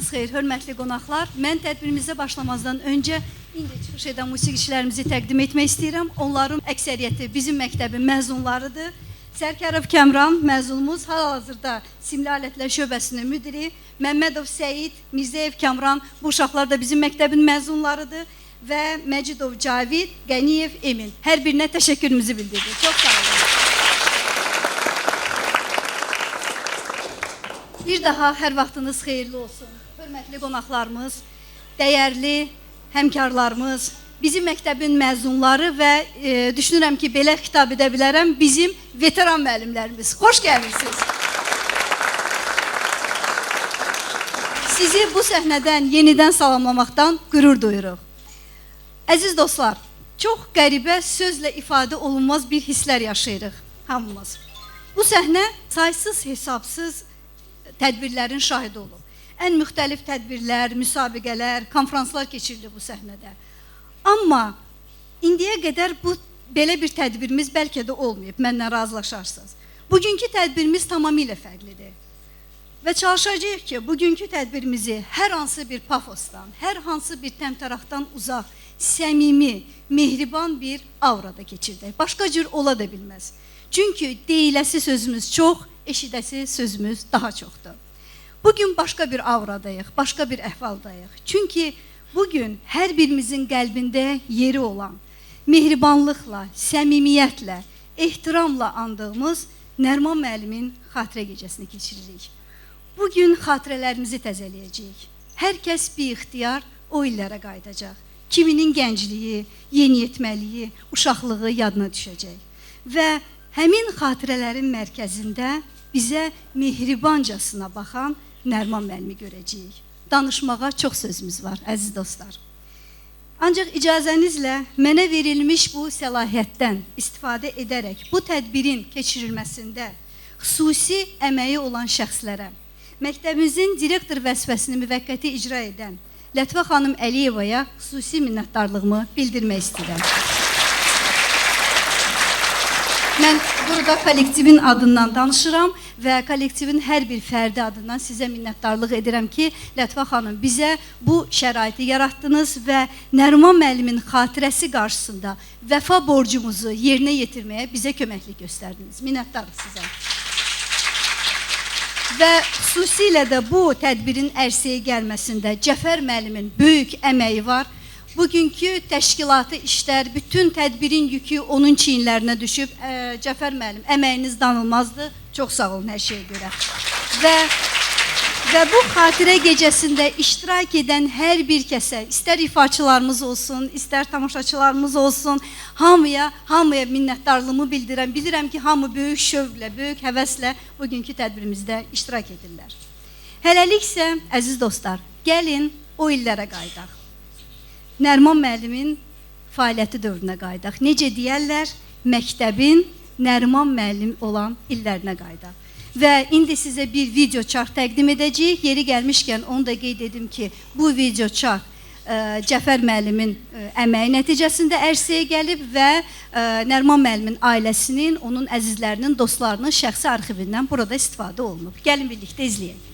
vaxtınız xeyir, hörmətli qonaqlar. Mən tədbirimizə başlamazdan öncə indi çıxış edən musiqiçilərimizi təqdim etmək istəyirəm. Onların əksəriyyəti bizim məktəbin məzunlarıdır. Sərkarov Kəmran məzunumuz, hal-hazırda Simli Alətlər Şöbəsinin müdiri. Məmmədov Səid, Mirzəyev Kəmran, bu uşaqlar da bizim məktəbin məzunlarıdır. Və Məcidov Cavid, Qəniyev Emin. Hər birinə təşəkkürümüzü bildirdik. Çox sağ olun. Bir daha hər vaxtınız xeyirli olsun. Hörmətli qonaqlarımız, dəyərli həmkarlarımız, bizim məktəbin məzunları və düşünürəm ki, belə xitab edə bilərəm, bizim veteran müəllimlərimiz. Xoş gəlirsiniz. Sizi bu səhnədən yenidən salamlamaqdan qürur duyuruq. Əziz dostlar, çox qəribə, sözlə ifadə olunmaz bir hisslər yaşayırıq hamımız. Bu səhnə saysız, hesabsız tədbirlərin şahidi olub. Ən müxtəlif tədbirlər, müsabiqələr, konferanslar keçirilir bu səhnədə. Amma indiyə qədər belə bir tədbirimiz bəlkə də olmayıb, mənlə razılaşarsınız. Bugünkü tədbirimiz tamamilə fərqlidir. Və çalışacağıq ki, bugünkü tədbirimizi hər hansı bir pafosdan, hər hansı bir təmtəraqdan uzaq, səmimi, mehriban bir aurada keçirdək. Başqa cür ola da bilməz. Çünki deyiləsi sözümüz çox, eşidəsi sözümüz daha çoxdur. Bugün başqa bir avradayıq, başqa bir əhvaldayıq. Çünki bugün hər birimizin qəlbində yeri olan, mehribanlıqla, səmimiyyətlə, ehtiramla andığımız Nəriman müəllimin xatirə gecəsini keçiririk. Bugün xatirələrimizi təzələyəcəyik. Hər kəs bir ixtiyar o illərə qayıdacaq. Kiminin gəncliyi, yeniyetməliyi, uşaqlığı yadına düşəcək. Və həmin xatirələrin mərkəzində bizə mehribancasına baxan Nəriman müəllimi görəcəyik. Danışmağa çox sözümüz var, əziz dostlar. Ancaq icazənizlə mənə verilmiş bu səlahiyyətdən istifadə edərək bu tədbirin keçirilməsində xüsusi əməyi olan şəxslərə, məktəbimizin direktor vəzifəsini müvəqqəti icra edən Lətifə xanım Əliyevaya xüsusi minnətdarlığımı bildirmək istəyirəm. Mən burada kollektivin adından danışıram və kollektivin hər bir fərdi adından sizə minnətdarlıq edirəm ki, Lətifə xanım bizə bu şəraiti yaratdınız və Nəriman müəllimin xatirəsi qarşısında vəfa borcumuzu yerinə yetirməyə bizə köməklik göstərdiniz. Minnətdarıq sizə. Və xüsusilə də bu tədbirin ərsəyə gəlməsində Cəfər müəllimin böyük əməyi var. Bugünkü təşkilatı işlər, bütün tədbirin yükü onun çiyinlərinə düşüb. Cəfər müəllim, əməyiniz danılmazdır. Çox sağ olun hər şeyə görə. Və bu xatirə gecəsində iştirak edən hər bir kəsə, istər ifaçılarımız olsun, istər tamaşaçılarımız olsun, hamıya minnətdarlığımı bildirəm. Bilirəm ki, hamı böyük şövqlə, böyük həvəslə bugünkü tədbirimizdə iştirak edirlər. Hələlik isə, əziz dostlar, gəlin o illərə qayıdaq. Nəriman müəllimin fəaliyyəti dövrünə qayıdaq. Necə deyərlər, məktəbin Nəriman müəllim olan illərinə qayıdaq. Və indi sizə bir video çarx təqdim edəcəyik. Yeri gəlmişkən onu da qeyd edim ki, bu video çarx Cəfər müəllimin əməyi nəticəsində ərsəyə gəlib və Nəriman müəllimin ailəsinin, onun əzizlərinin, dostlarının şəxsi arxivindən burada istifadə olunub. Gəlin birlikdə izləyək.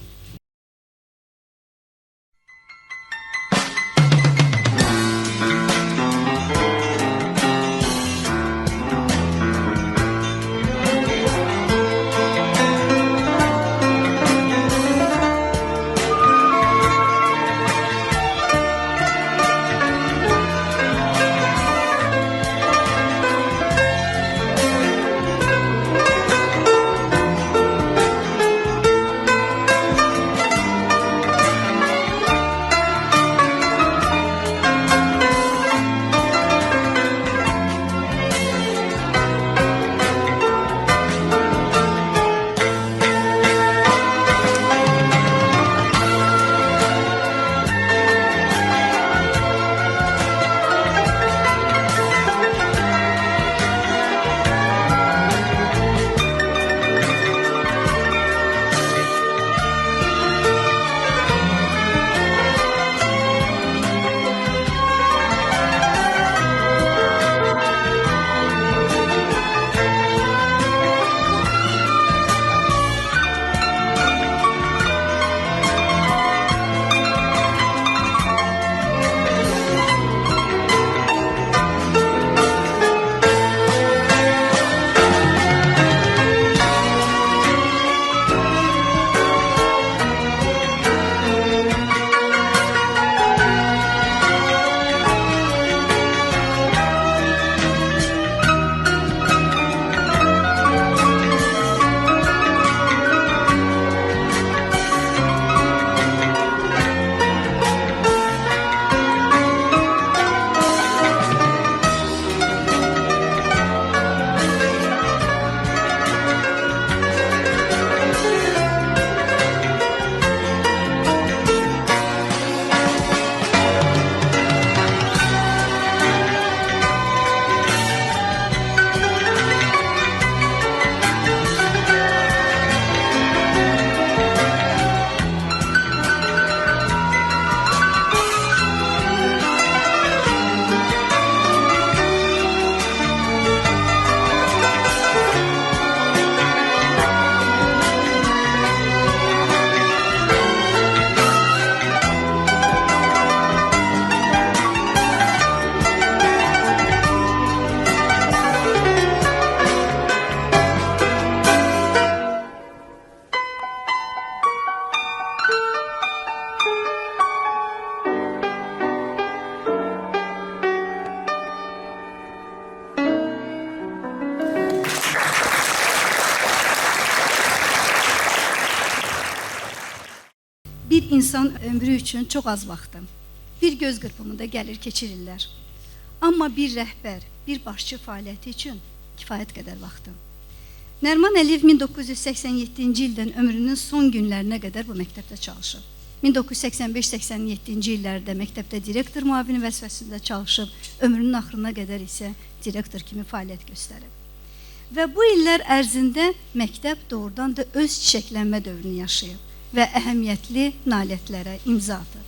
bir insan ömrü üçün çox az vaxtı, bir göz qırpımında gəlir, keçirirlər. Amma bir rəhbər, bir başçı fəaliyyəti üçün kifayət qədər vaxtı. Nəriman Əliyev 1987-ci ildən ömrünün son günlərinə qədər bu məktəbdə çalışıb. 1985-87-ci illərdə məktəbdə direktor müavini vəzifəsində çalışıb, ömrünün axırına qədər isə direktor kimi fəaliyyət göstərib. Və bu illər ərzində məktəb doğrudan da öz çiçəklənmə dövrünü yaşayıb və əhəmiyyətli nailiyyətlərə imza atıb.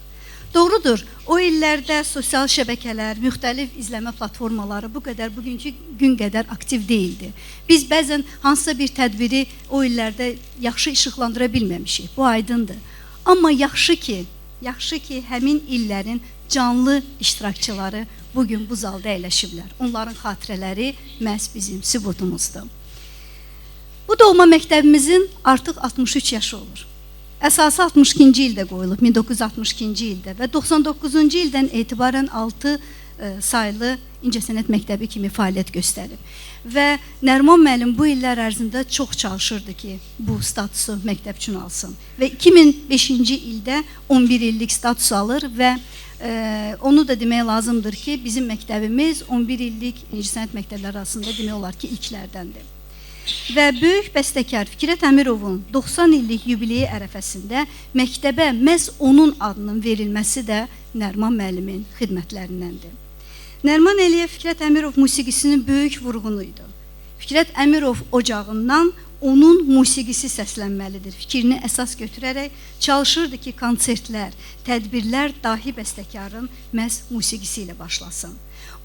Doğrudur, o illərdə sosial şəbəkələr, müxtəlif izləmə platformaları bu qədər, bugünkü gün qədər aktiv deyildi. Biz bəzən hansısa bir tədbiri o illərdə yaxşı işıqlandıra bilməmişik, bu aydındır. Amma yaxşı ki, həmin illərin canlı iştirakçıları bugün bu zalda əyləşiblər. Onların xatirələri məhz bizim sübutumuzdur. Bu doğma məktəbimizin artıq 63 yaşı olur. Əsası 62-ci ildə qoyulub, 1962-ci ildə və 99-cu ildən etibarən 6 saylı İncəsənət Məktəbi kimi fəaliyyət göstərib. Və Nəriman müəllim bu illər ərzində çox çalışırdı ki, bu statusu məktəb üçün alsın. Və 2005-ci ildə 11 illik status alır və onu da demək lazımdır ki, bizim məktəbimiz 11 illik İncəsənət məktəbləri arasında demək olar ki, ilklərdəndir. Və böyük bəstəkar Fikrət Əmirovun 90 illik yubileyi ərəfəsində məktəbə məhz onun adının verilməsi də Nəriman müəllimin xidmətlərindəndir. Nəriman Əliyev Fikrət Əmirov musiqisinin böyük vurğunuydu. Fikrət Əmirov ocağından onun musiqisi səslənməlidir fikrini əsas götürərək çalışırdı ki, konsertlər, tədbirlər dahi bəstəkarın məhz musiqisi ilə başlasın.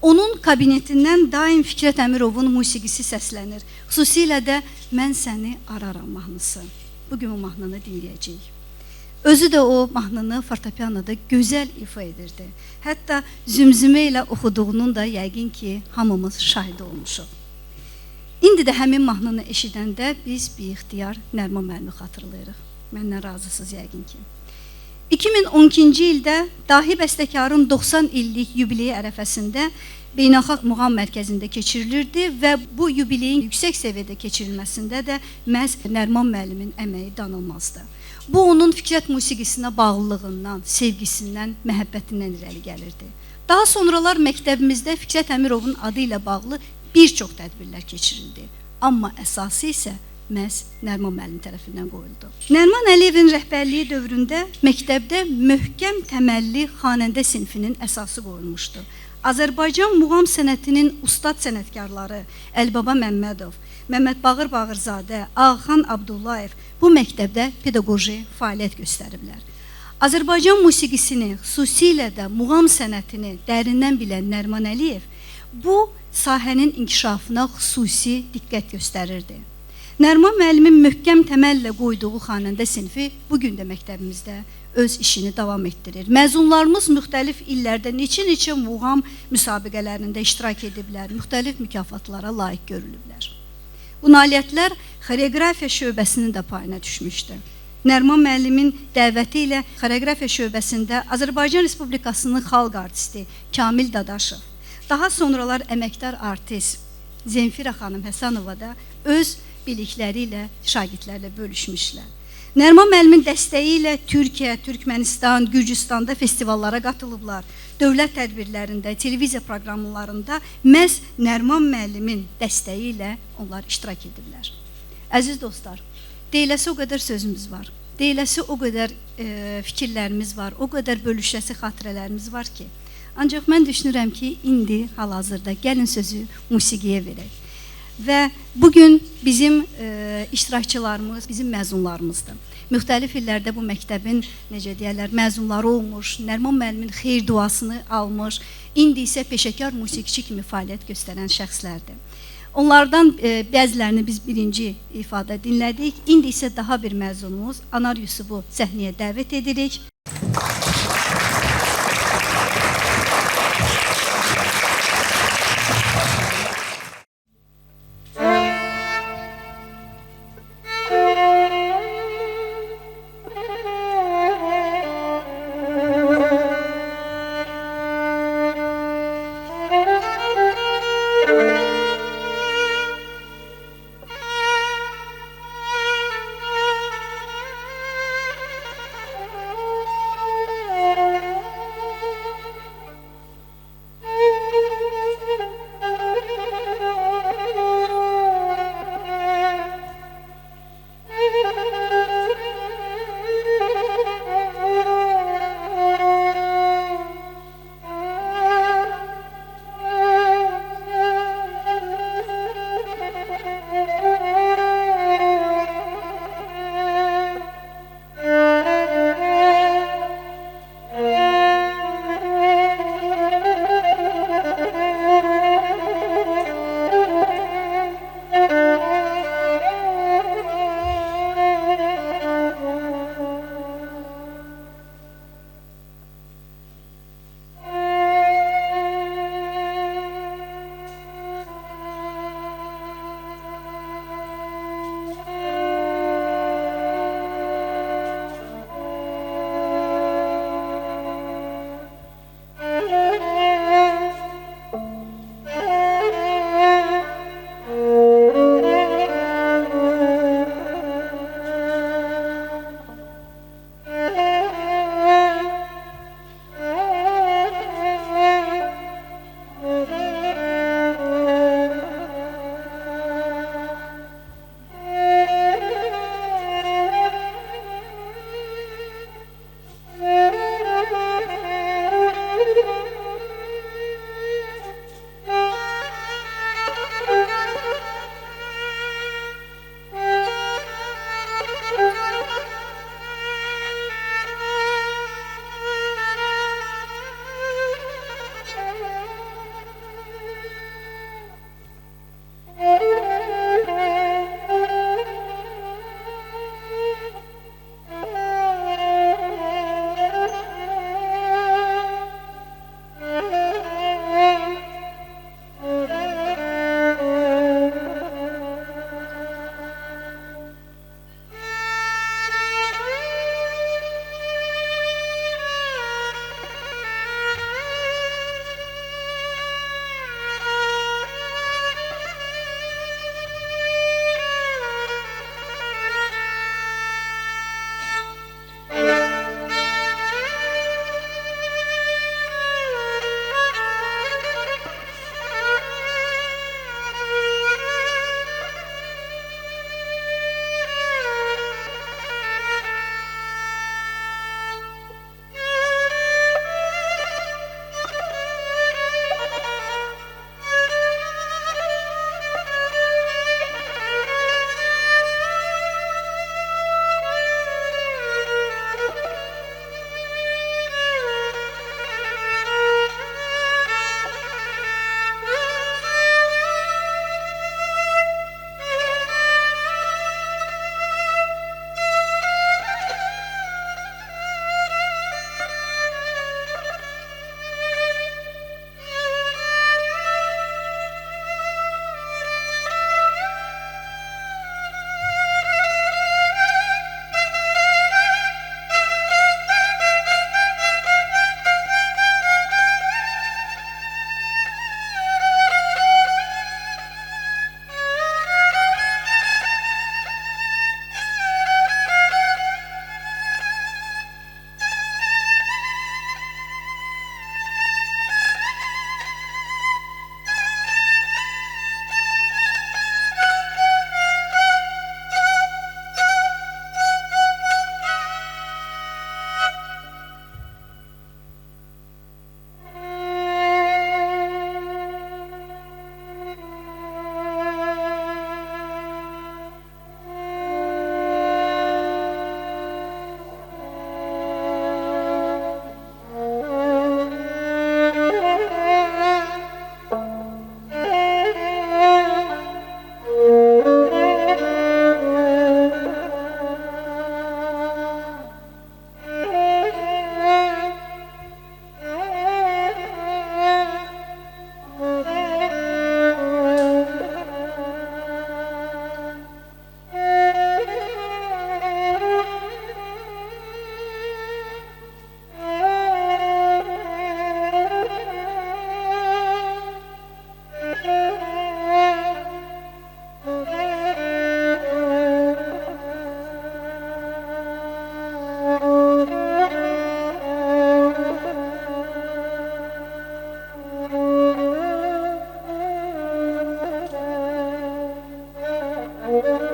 Onun kabinetindən daim Fikrət Əmirovun musiqisi səslənir. Xüsusilə də Mən səni araram mahnısı. Bugün o mahnını dinləyəcəyik. Özü də o mahnını fortepianoda gözəl ifa edirdi. Hətta zümzümə ilə oxuduğunun da yəqin ki, hamımız şahid olmuşuq. İndi də həmin mahnını eşidəndə biz bir ixtiyar Nəriman müəllimi xatırlayırıq. Məndən razısınız yəqin ki. 2012-ci ildə dahi bəstəkarın 90 illik yubileyi ərəfəsində Beynəlxalq Muğam Mərkəzində keçirilirdi və bu yubileyin yüksək səviyyədə keçirilməsində də məhz Nəriman müəllimin əməyi danılmazdı. Bu, onun Fikrət musiqisinə bağlılığından, sevgisindən, məhəbbətindən irəli gəlirdi. Daha sonralar məktəbimizdə Fikrət Əmirovun adı ilə bağlı bir çox tədbirlər keçirildi. Amma əsası isə məhz Nəriman müəllim tərəfindən qoyuldu. Nəriman Əliyevin rəhbərliyi dövründə məktəbdə möhkəm təməlli xanəndə sinfinin əsası qoyulmuşdu. Azərbaycan muğam sənətinin ustad sənətkarları Əlibaba Məmmədov, Məmməd Bağır Bağırzadə, Ağxan Abdullayev bu məktəbdə pedaqoji fəaliyyət göstəriblər. Azərbaycan musiqisini, xüsusilə də muğam sənətini dərindən bilən Nəriman Əliyev bu sahənin inkişafına xüsusi diqqət göstərirdi. Nəriman müəllimin möhkəm təməllə qoyduğu xanəndə sinfi bugün də məktəbimizdə öz işini davam etdirir. Məzunlarımız müxtəlif illərdə neçə muğam müsabiqələrində iştirak ediblər, müxtəlif mükafatlara layiq görülüblər. Bu nailiyyətlər xoreografiya şöbəsinin də payına düşmüşdü. Nəriman müəllimin dəvəti ilə xoreografiya şöbəsində Azərbaycan Respublikasının xalq artisti Kamil Dadaşov, daha sonralar əməkdar artist Zemfira xanım Həsənova da öz bilikləri ilə şagirdlərlə bölüşmüşlər. Nəriman müəllimin dəstəyi ilə Türkiyə, Türkmənistan, Gürcüstanda festivallara qatılıblar. Dövlət tədbirlərində, televiziya proqramlarında məhz Nəriman müəllimin dəstəyi ilə onlar iştirak ediblər. Əziz dostlar, deyiləsi o qədər sözümüz var, deyiləsi o qədər fikirlərimiz var, o qədər bölüşəsi xatirələrimiz var ki, ancaq mən düşünürəm ki, indi hal-hazırda gəlin sözü musiqiyə verək. Və bugün bizim iştirakçılarımız, bizim məzunlarımızdır. Müxtəlif illərdə bu məktəbin, necə deyərlər, məzunları olmuş, Nəriman müəllimin xeyir duasını almış, indi isə peşəkar musiqiçi kimi fəaliyyət göstərən şəxslərdir. Onlardan bəzilərini biz birinci ifada dinlədik, indi isə daha bir məzunumuz Anar Yusufu səhnəyə dəvət edirik.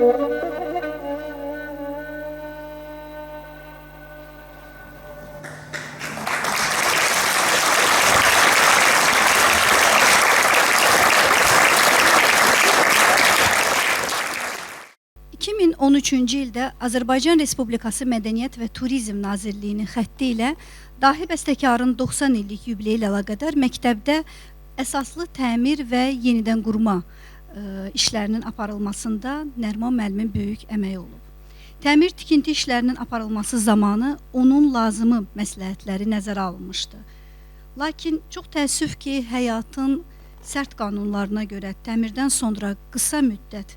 2013-cü ildə Azərbaycan Respublikası Mədəniyyət və Turizm Nazirliyinin xətti ilə dahi bəstəkarın 90 illik yubileyi ilə əlaqədar məktəbdə əsaslı təmir və yenidən qurma işlərinin aparılmasında Nəriman müəllimin böyük əməyi olub. Təmir tikinti işlərinin aparılması zamanı onun lazımı məsləhətləri nəzərə alınmışdı. Lakin çox təəssüf ki, həyatın sərt qanunlarına görə təmirdən sonra qısa müddət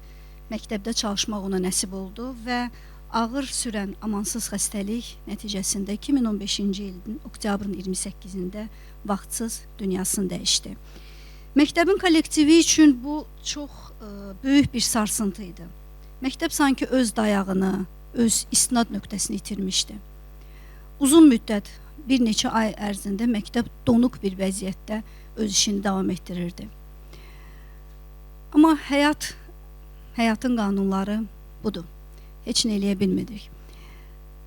məktəbdə çalışmaq ona nəsib oldu və ağır sürən amansız xəstəlik nəticəsində 2015-ci ilin oktyabrın 28-də vaxtsız dünyasını dəyişdi. Məktəbin kollektivi üçün bu çox böyük bir sarsıntı idi. Məktəb sanki öz dayağını, öz istinad nöqtəsini itirmişdi. Uzun müddət, bir neçə ay ərzində məktəb donuq bir vəziyyətdə öz işini davam etdirirdi. Amma həyatın qanunları budur. Heç nə eləyə bilmədik.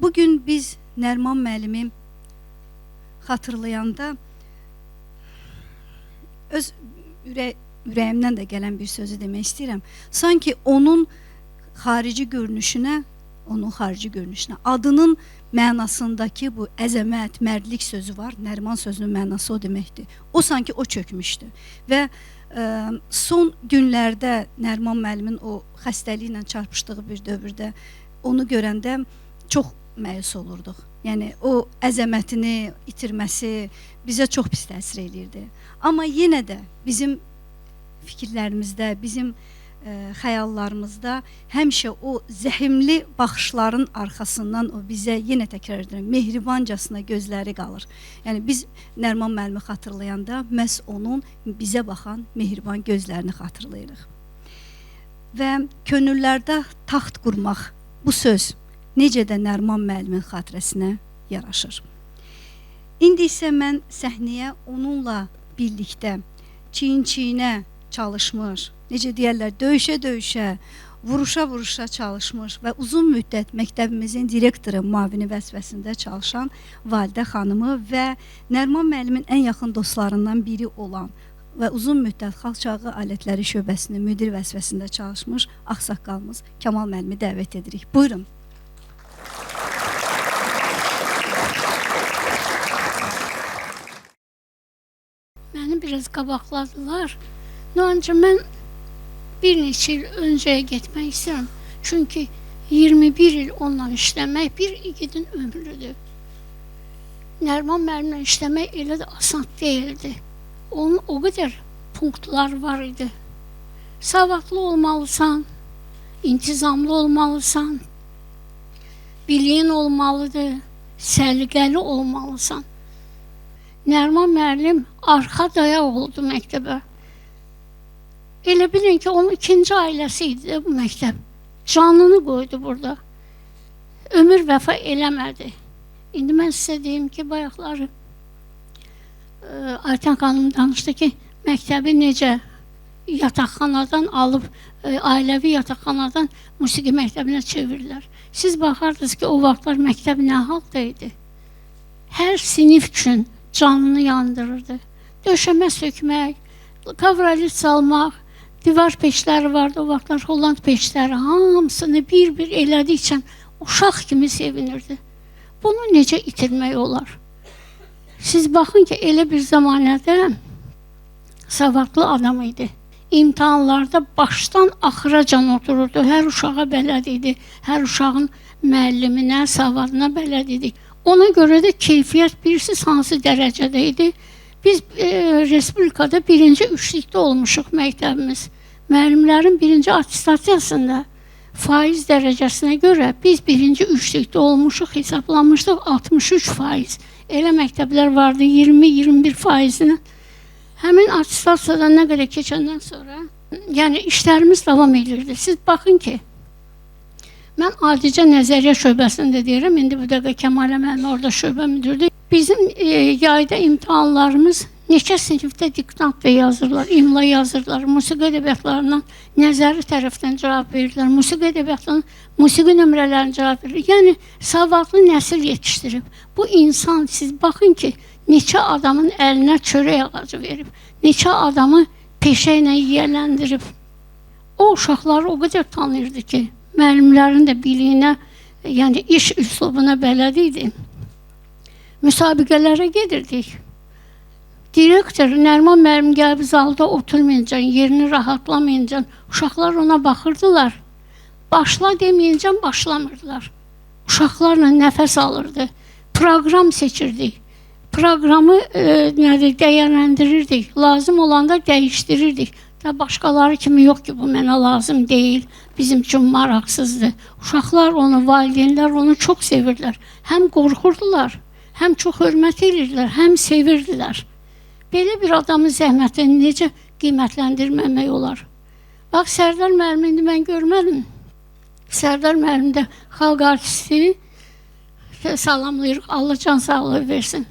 Bugün biz Nəriman müəllimi xatırlayanda öz ürəyimdən də gələn bir sözü demək istəyirəm. Sanki onun xarici görünüşünə, adının mənasındakı bu əzəmət, mərdlik sözü var. Nəriman sözünün mənası o deməkdir. O sanki o çökmüşdü və son günlərdə Nəriman müəllimin o xəstəliklə çarpışdığı bir dövrdə onu görəndə çox məyus olurduq. Yəni o əzəmətini itirməsi bizə çox pis təsir edirdi. Amma yenə də bizim fikirlərimizdə, bizim xəyallarımızda həmişə o zəhimli baxışların arxasından o bizə yenə təkrar edirəm, mehribancasına gözləri qalır. Yəni biz Nəriman müəllimi xatırlayanda məhz onun bizə baxan mehriban gözlərini xatırlayırıq. Və könüllərdə taxt qurmaq bu söz necə də Nəriman müəllimin xatirəsinə yaraşır. İndi isə mən səhnəyə onunla birlikdə çiyin-çiyinə çalışmış, necə deyərlər, döyüşə-döyüşə, vuruşa-vuruşa çalışmış və uzun müddət məktəbimizin direktoru müavini vəzifəsində çalışan Validə xanımı və Nəriman müəllimin ən yaxın dostlarından biri olan və uzun müddət xalq çağı alətləri şöbəsinin müdir vəzifəsində çalışmış ağsaqqalımız Kamal müəllimi dəvət edirik. Buyurun. Məni biraz qabaqladılar. Ancaq mən bir neçə il öncəyə getmək istəyirəm. Çünki 21 il onunla işləmək bir igidin ömrüdür. Nəriman müəllimlə işləmək elə də asan deyildi. Onun o qədər punktlar var idi. Savadlı olmalısan, intizamlı olmalısan, biliyin olmalıdır, səliqəli olmalısan. Nəriman müəllim arxa dayaq oldu məktəbə. Elə bilin ki, onun ikinci ailəsi idi bu məktəb. Canını qoydu burada. Ömür vəfa eləmədi. İndi mən sizə deyim ki, bayaqları Aytan xanım danışdı ki, məktəbi necə yataqxanadan alıb, ailəvi yataqxanadan musiqi məktəbinə çevirirlər. Siz baxardınız ki, o vaxtlar məktəb nə halda idi? Hər sinif üçün canını yandırırdı. Döşəmə sökmək, kavralit salmaq, divar peşləri vardı, o vaxtlar Holland peşləri, hamısını bir-bir elədikcə uşaq kimi sevinirdi. Bunu necə itirmək olar? Siz baxın ki, elə bir zamanədə savadlı adam idi. İmtahanlarda başdan axıracan otururdu. Hər uşağa bələd idi, hər uşağın müəlliminə, savadına bələd idi. Ona görə də keyfiyyət bilirsiniz hansı dərəcədə idi. Biz Respublikada birinci üçlükdə olmuşuq məktəbimiz. Müəllimlərin birinci attestasiyasında faiz dərəcəsinə görə biz birinci üçlükdə olmuşuq, hesablamışdıq 63%. Elə məktəblər vardı 20-21%. Həmin attestasiyadan nə qədər keçəndən sonra, yəni işlərimiz davam edirdi. Siz baxın ki, mən adicə nəzəriyyə şöbəsində deyirəm, indi bu dəqiqə Kəmalə müəllim orada şöbə müdürdür. Bizim yayda imtahanlarımız Neçə sinifdə diktant da yazırlar, imla yazırlar, musiqi ədəbiyyatlarından nəzəri tərəfdən cavab verirlər, musiqi ədəbiyyatının musiqi nömrələrini cavab verir. Yəni, savadlı nəsil yetişdirib. Bu insan, siz baxın ki, neçə adamın əlinə çörək ağacı verib, neçə adamı peşə ilə yiyələndirib. O uşaqları o qədər tanıyırdı ki, müəllimlərin də biliyinə, yəni iş üslubuna bələd idi. Müsabiqələrə gedirdik. Direktor, Nərman müəllim gəlib zalda oturmayınca, yerini rahatlamayınca, uşaqlar ona baxırdılar. Başla deməyincə başlamırdılar. Uşaqlarla nəfəs alırdı. Proqram seçirdik. Proqramı dəyərləndirirdik. Lazım olanda dəyişdirirdik. Başqaları kimi yox ki, bu mənə lazım deyil, bizim üçün maraqsızdır. Uşaqlar onu, valideynlər onu çox sevirdilər. Həm qorxurdular, həm çox hörmət edirdilər, həm sevirdilər. Belə bir adamın zəhmətini necə qiymətləndirməmək olar? Bax, Sərdar müəllim indi mən görmədim. Sərdar müəllim də xalq artisti, salamlayırıq, Allah can sağlığı versin.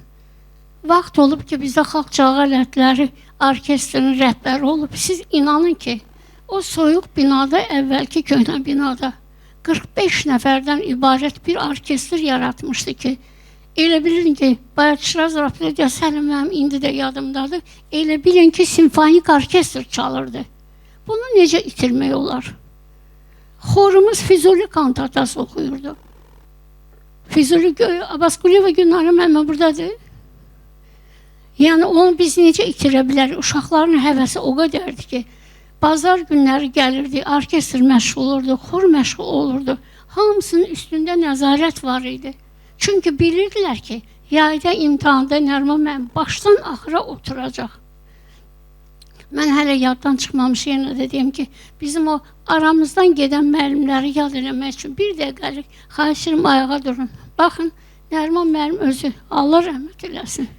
Vaxt olub ki, bizdə xalq çağı alətləri, orkestrin rəhbəri olub. Siz inanın ki, o soyuq binada, əvvəlki köhnə binada 45 nəfərdən ibarət bir orkestr yaratmışdı ki, elə bilin ki, Bayat Şiraz Rapsodiya Səlim mənim indi də yadımdadır. Elə bilin ki, simfonik orkestr çalırdı. Bunu necə itirmək olar? Xorumuz Füzuli kantatası oxuyurdu. Füzuli, Abbasquliyeva Gülnara məmə buradadır. Yəni, onu biz necə itirə bilərik? Uşaqların həvəsi o qədərdir ki, bazar günləri gəlirdi, orkestr məşğul olurdu, xor məşğul olurdu. Hamısının üstündə nəzarət var idi. Çünki bilirdilər ki, yayda imtihanda Nərman mənim başdan axıra oturacaq. Mən hələ yaddan çıxmamış yenə də deyim ki, bizim o aramızdan gedən müəllimləri yad eləmək üçün bir dəqiqəlik xahişim ayağa durun. Baxın, Nərman mənim özü, Allah rəhmət eləsin.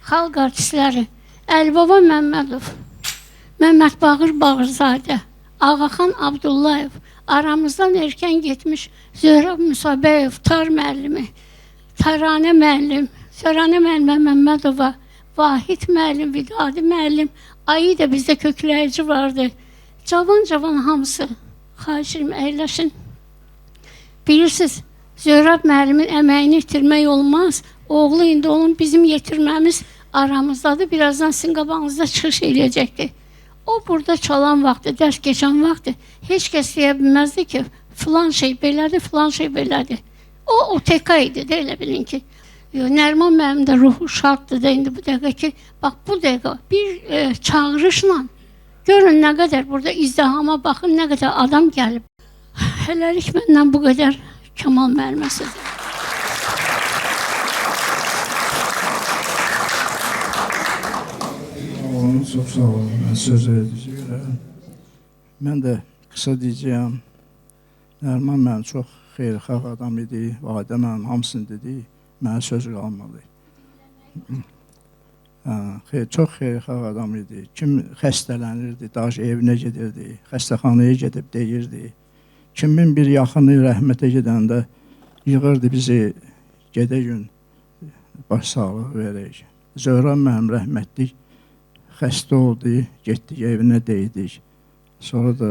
Xalq artistləri, Əlibaba Məmmədov, Məmməd Bağır Bağırzadə, Ağaxan Abdullayev, aramızdan erkən getmiş Zöhrəb Müsabəyev, Tar müəllimi, Taranə müəllim, Söranə müəllimə Məmmədova, Vahid müəllim, Vidadi müəllim, Ayı da bizdə kökləyici vardı. Cavan hamısı, xahişim əyləşin. Bilirsiniz, Zöhrəb müəllimin əməyini itirmək olmaz. Oğlu indi onun bizim yetirməmiz aramızdadır. Birazdan sizin qabağınızda çıxış eləyəcəkdir. O burada çalan vaxtı, dərs keçən vaxtı heç kəs deyə bilməzdi ki, filan şey belədir, filan şey belədir. O teka idi də, elə bilin ki. Nərman mənim də ruhu şaddır da indi bu dəqiqə ki, bax bu dəqiqə bir çağırışla görün nə qədər burada izdihama baxın, nə qədər adam gəlib. Hələlik məndən bu qədər. Kamal müəllimə sözü. Çox sağ olun, mən söz verdici görə. Mən də qısa deyəcəyəm. Nərman mənim çox xeyirxah adam idi, Validə mənim hamısını dedi, mənə söz qalmadı. Çox xeyirxah adam idi. Kim xəstələnirdi, daş evinə gedirdi, xəstəxanaya gedib deyirdi. Kimin bir yaxını rəhmətə gedəndə yığırdı bizi, gedə gün baş sağlığı verək. Zöhrəm mənim rəhmətlik xəstə oldu, getdik evinə deydik. Sonra da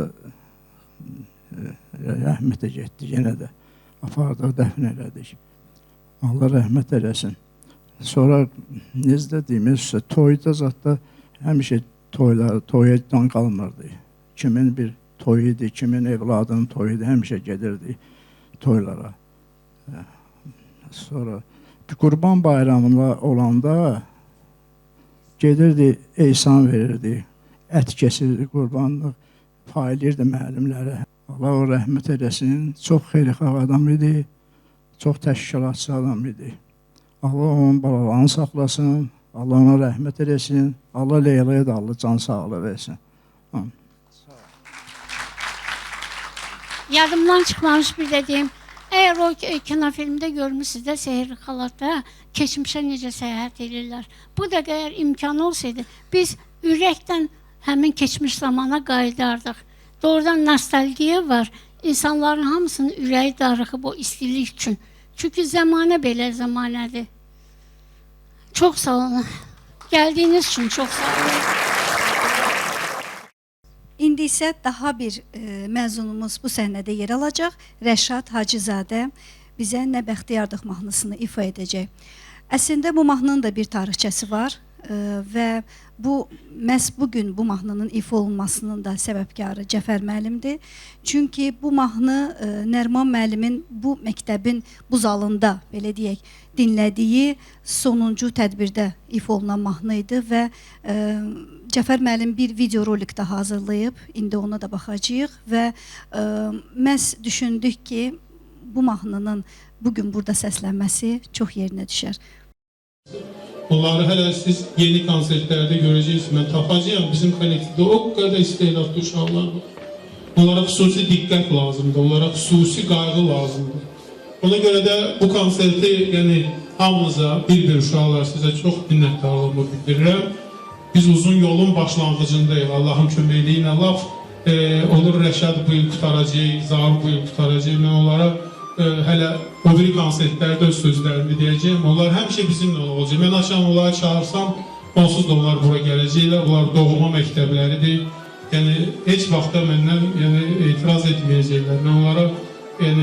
rəhmətə getdik, yenə də apardıq, dəfn elədik. Allah rəhmət eləsin. Sonra necə deyimiz, toyda zatda həmişə toydan qalmırdı. Kimin bir toy idi, kimin evladının toyu idi, həmişə gedirdi toylara. Sonra bir qurban bayramında olanda gedirdi, eysan verirdi, ət kesirdi, qurbanlıq paylayırdı müəllimlərə. Allah o rəhmət eləsin, çox xeyirxah adam idi, çox təşkilatçı adam idi. Allah onun balalarını saxlasın, Allah ona rəhmət eləsin, Allah Leyla'ya da Allah can sağlığı versin. Yadımdan çıxmamış bir də deyim, əgər o kinofilmdə görmüşsünüz də Sehirli Xalatda keçmişə necə səyahət edirlər. Bu da əgər imkanı olsaydı, biz ürəkdən həmin keçmiş zamana qayıdardıq. Doğrudan nostalgiya var, insanların hamısının ürəyi darıxıb o istilik üçün. Çünki zamanə belə zamanədir. Çox sağ olun. Gəldiyiniz üçün çox sağ olun. İndi isə daha bir məzunumuz bu səhnədə yer alacaq. Rəşad Hacızadə bizə Nə bəxtiyardıq mahnısını ifa edəcək. Əslində bu mahnının da bir tarixçəsi var və bu məhz bugün bu mahnının ifa olunmasının da səbəbkarı Cəfər müəllimdir. Çünki bu mahnı Nəriman müəllimin bu məktəbin bu zalında, belə deyək, dinlədiyi sonuncu tədbirdə ifa olunan mahnı idi və Cəfər müəllim bir videorolik də hazırlayıb, indi ona da baxacağıq və məhz düşündük ki, bu mahnının bugün burada səslənməsi çox yerinə düşər. Onları hələ siz yeni konsertlərdə görəcəksiniz. Mən tapacağım. Bizim kollektivdə o qədər istedadlı uşaqlar var. Onlara xüsusi diqqət lazımdır. Onlara xüsusi qayğı lazımdır. Ona görə də bu konserti, yəni hamınıza, bir uşaqlar sizə çox minnətdarlığımı bildirirəm. Biz uzun yolun başlanğıcındayıq. Allahın köməkliyi ilə laf olur Rəşad bu il qutaracaq, Zaur bu il qutaracaq. Mən onlara hələ o biri konsertlərdə öz sözlərimi deyəcəyim. Onlar həmişə bizimlə olacaq. Mən akşam onları çağırsam, onsuz da onlar bura gələcəklər. Onlar doğma məktəbləridir. Yəni, heç vaxtda məndən etiraz etməyəcəklər. Mən onlara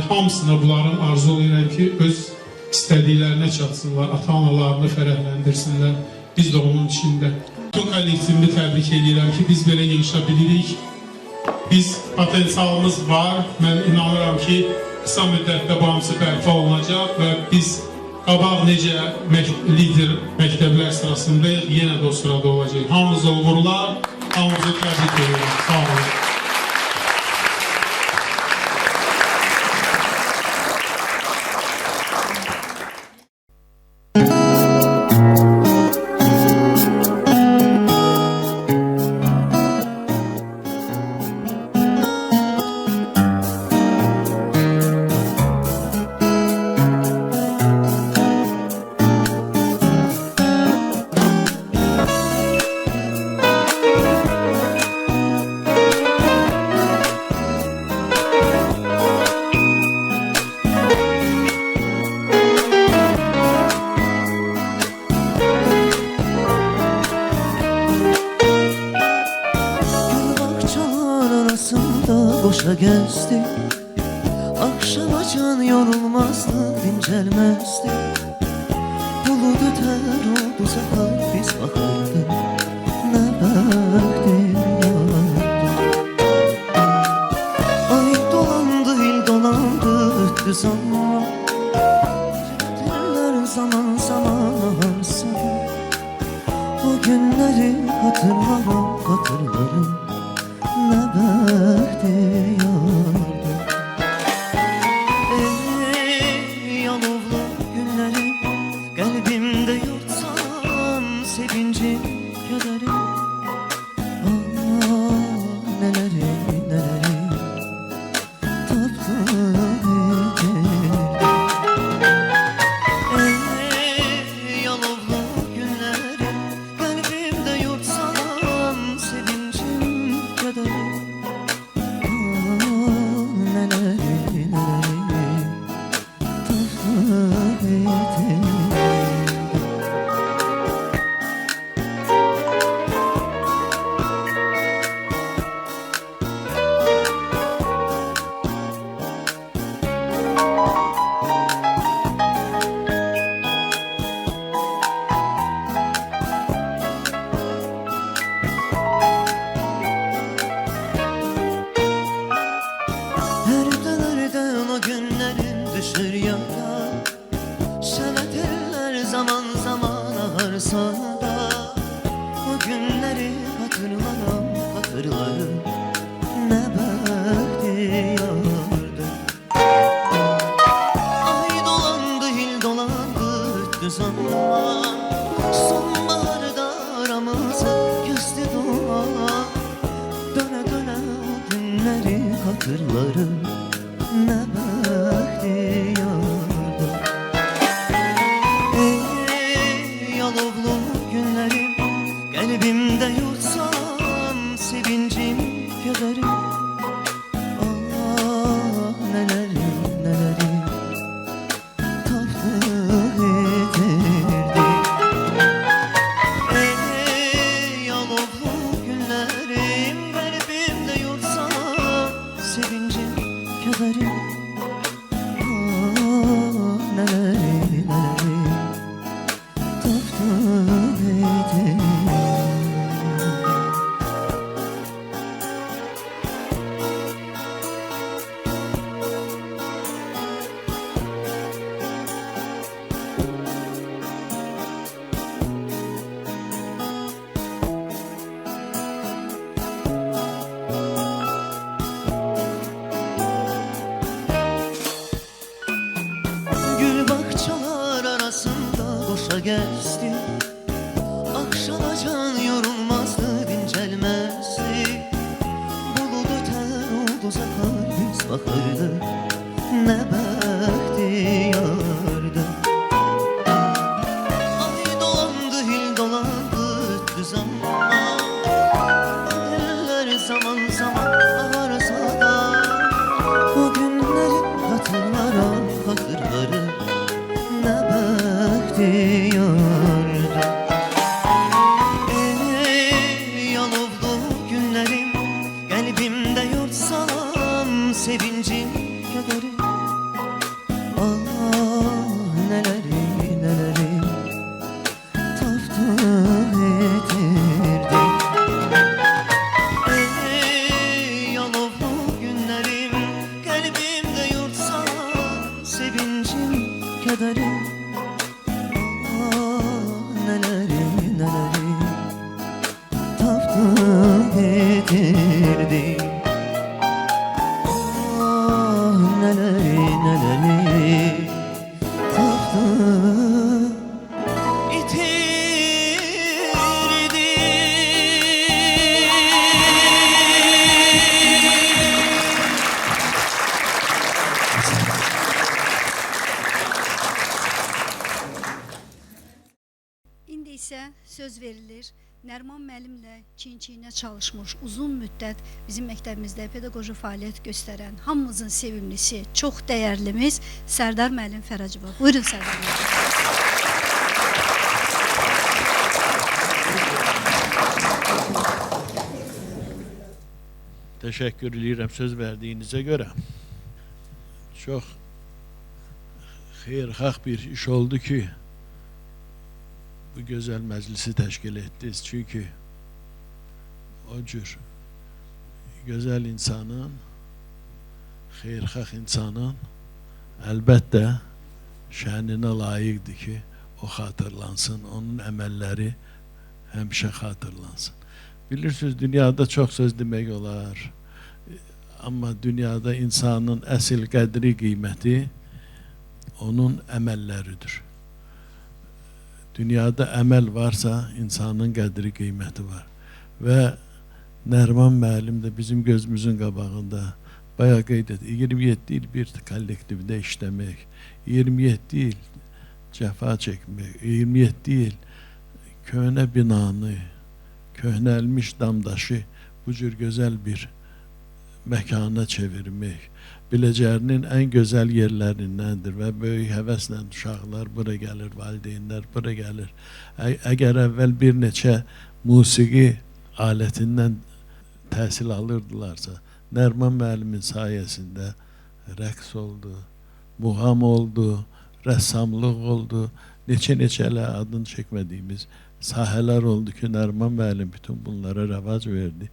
hamısına bunların arzu edirəm ki, öz istədiklərinə çatsınlar, ata-analarını fərəhləndirsinlər. Biz də onun içində. Bütün kollektivini təbrik edirəm ki, biz belə yığışa bilirik. Biz potensialımız var. Mən inanıram ki, qısa müddətdə bu hamısı bərpa olunacaq və biz qabaq necə lider məktəblər sırasındayıq, yenə də o sırada olacaq. Hamınıza uğurlar, hamınızı təbrik edirəm. Sağ olun. Boşa gezdi. Akşama can yorulmazdı, dincelmezdi. Bulut öter oldu sakar, biz bakardık. Ne bektim yardım. Ay dolandı, il dolandı, öttü zaman. Diller zaman zaman ağarsın. O günleri hatırlarım, hatırlarım. Ne bahtiyardım. Ey yalovlu günleri kalbimde yutsam sevinci kederim. Neleri neleri taptım edelim. Ey yalovlu günleri kalbimde yutsam sevincim kederim. geçti. Akşamacan yorulmazdı, dincelmezdi. Buludu ter olduza kalbimiz bakırdı. Ne bahtiyardı. Ay dolandı, hil dolandı, öttü zaman. Eller zaman zaman ağarsa da o günleri hatırlarım, hatırlarım. Ne bahtiyardı. Ey yalovlu günlerim, kalbimde yurtsalam sevincim, kederim. Ah neleri neleri taftı etirdi. Ey yalovlu günlerim, kalbimde yurtsalam sevincim, kederim. Neleri neleri taftı getirdi. Ah neleri neleri taftı getirdi. İndi isə söz verilir. Nərman müəllimlə çiyin-çiyinə çalışmış, uzun müddət bizim məktəbimizdə pedaqoji fəaliyyət göstərən, hamımızın sevimlisi, çox dəyərlimiz Sərdar müəllim Fərəcova. Buyurun Sərdar müəllim. Teşekkür ederim söz verdiğinize göre. Çok xeyirxah bir iş oldu ki bu güzel meclisi teşkil ettiniz. Çünkü o cür güzel insanın, xeyirxah insanın elbette şənine layıqdır ki o hatırlansın, onun əməlləri həmişə hatırlansın. Bilirsiniz, dünyada çok söz demek olar. Ama dünyada insanın əsl qədri, qiyməti onun əməlləridir. Dünyada əməl varsa insanın qədri, qiyməti var. Və Nərman müəllim də bizim gözümüzün qabağında bayağı qeyd etdi. 27 il bir kollektivdə işləmək, 27 il cəfa çəkmək, 27 il köhnə binanı, köhnəlmiş damdaşı bu cür gözəl bir məkana çevirmək Biləcərinin ən gözəl yerlərindəndir və böyük həvəslə uşaqlar bura gəlir, valideynlər bura gəlir. Əgər əvvəl bir neçə musiqi alətindən təhsil alırdılarsa, Nərman müəllimin sayəsində rəqs oldu, muğam oldu, rəssamlıq oldu, neçə-neçələ adını çəkmədiyimiz sahələr oldu ki, Nərman müəllim bütün bunlara rəvac verdi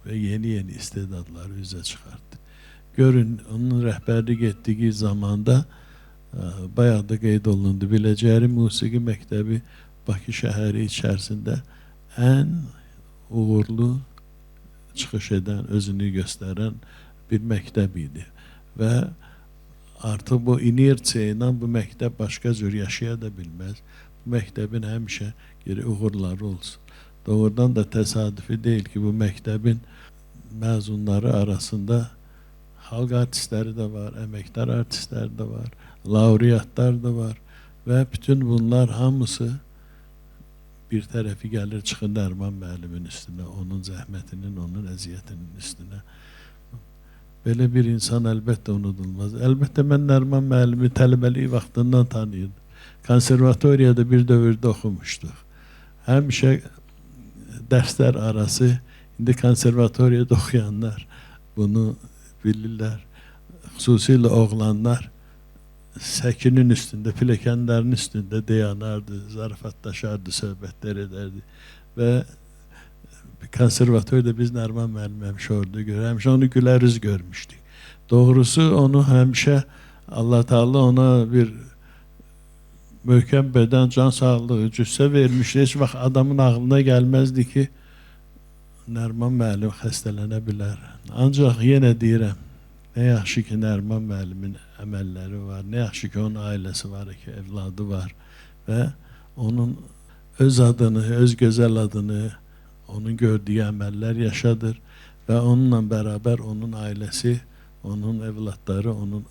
və yeni istedadları üzə çıxartdı. Görün, onun rəhbərlik etdiyi zamanda bayağı da qeyd olundu. Biləcəri Musiqi Məktəbi Bakı şəhəri içərisində ən uğurlu çıxış edən, özünü göstərən bir məktəb idi. Və artıq bu inersiya ilə bu məktəb başqa cür yaşaya da bilməz. Bu məktəbin həmişə geri uğurları olsun. Doğrudan da təsadüfi deyil ki, bu məktəbin məzunları arasında xalq artistləri də var, əməkdar artistləri də var, laureatlar da var və bütün bunlar hamısı bir tərəfi gəlir, çıxır Nərman müəllimin üstünə, onun zəhmətinin, onun əziyyətinin üstünə. Belə bir insan əlbəttə unudulmaz. Əlbəttə mən Nərman müəllimi tələbəlik vaxtından tanıyırdım. Konservatoriyada bir dövrdə oxumuşduq. Həmişə dərslər arası, indi konservatoriyada oxuyanlar bunu bilirlər. Xüsusilə oğlanlar səkinin üstündə, pilləkənlərin üstündə dayanardı, zarafatlaşardı, söhbətlər edərdi. Və konservatoriyada biz Nərman müəllim həmişə orada görür. Həmişə onu gülər üz görmüşdük. Doğrusu onu həmişə Allah Teala ona bir möhkəm bədən, can sağlığı, cüssə vermişdi. Heç vaxt adamın ağlına gəlməzdi ki, Nərman müəllim xəstələnə bilər. Ancaq yenə deyirəm, Nə yaxşı ki, Nəriman müəllimin əməlləri var, nə yaxşı ki, onun ailəsi var ki, evladı var və onun öz adını, öz gözəl adını, onun gördüyü əməllər yaşadır və onunla bərabər onun ailəsi, onun evlatları, onun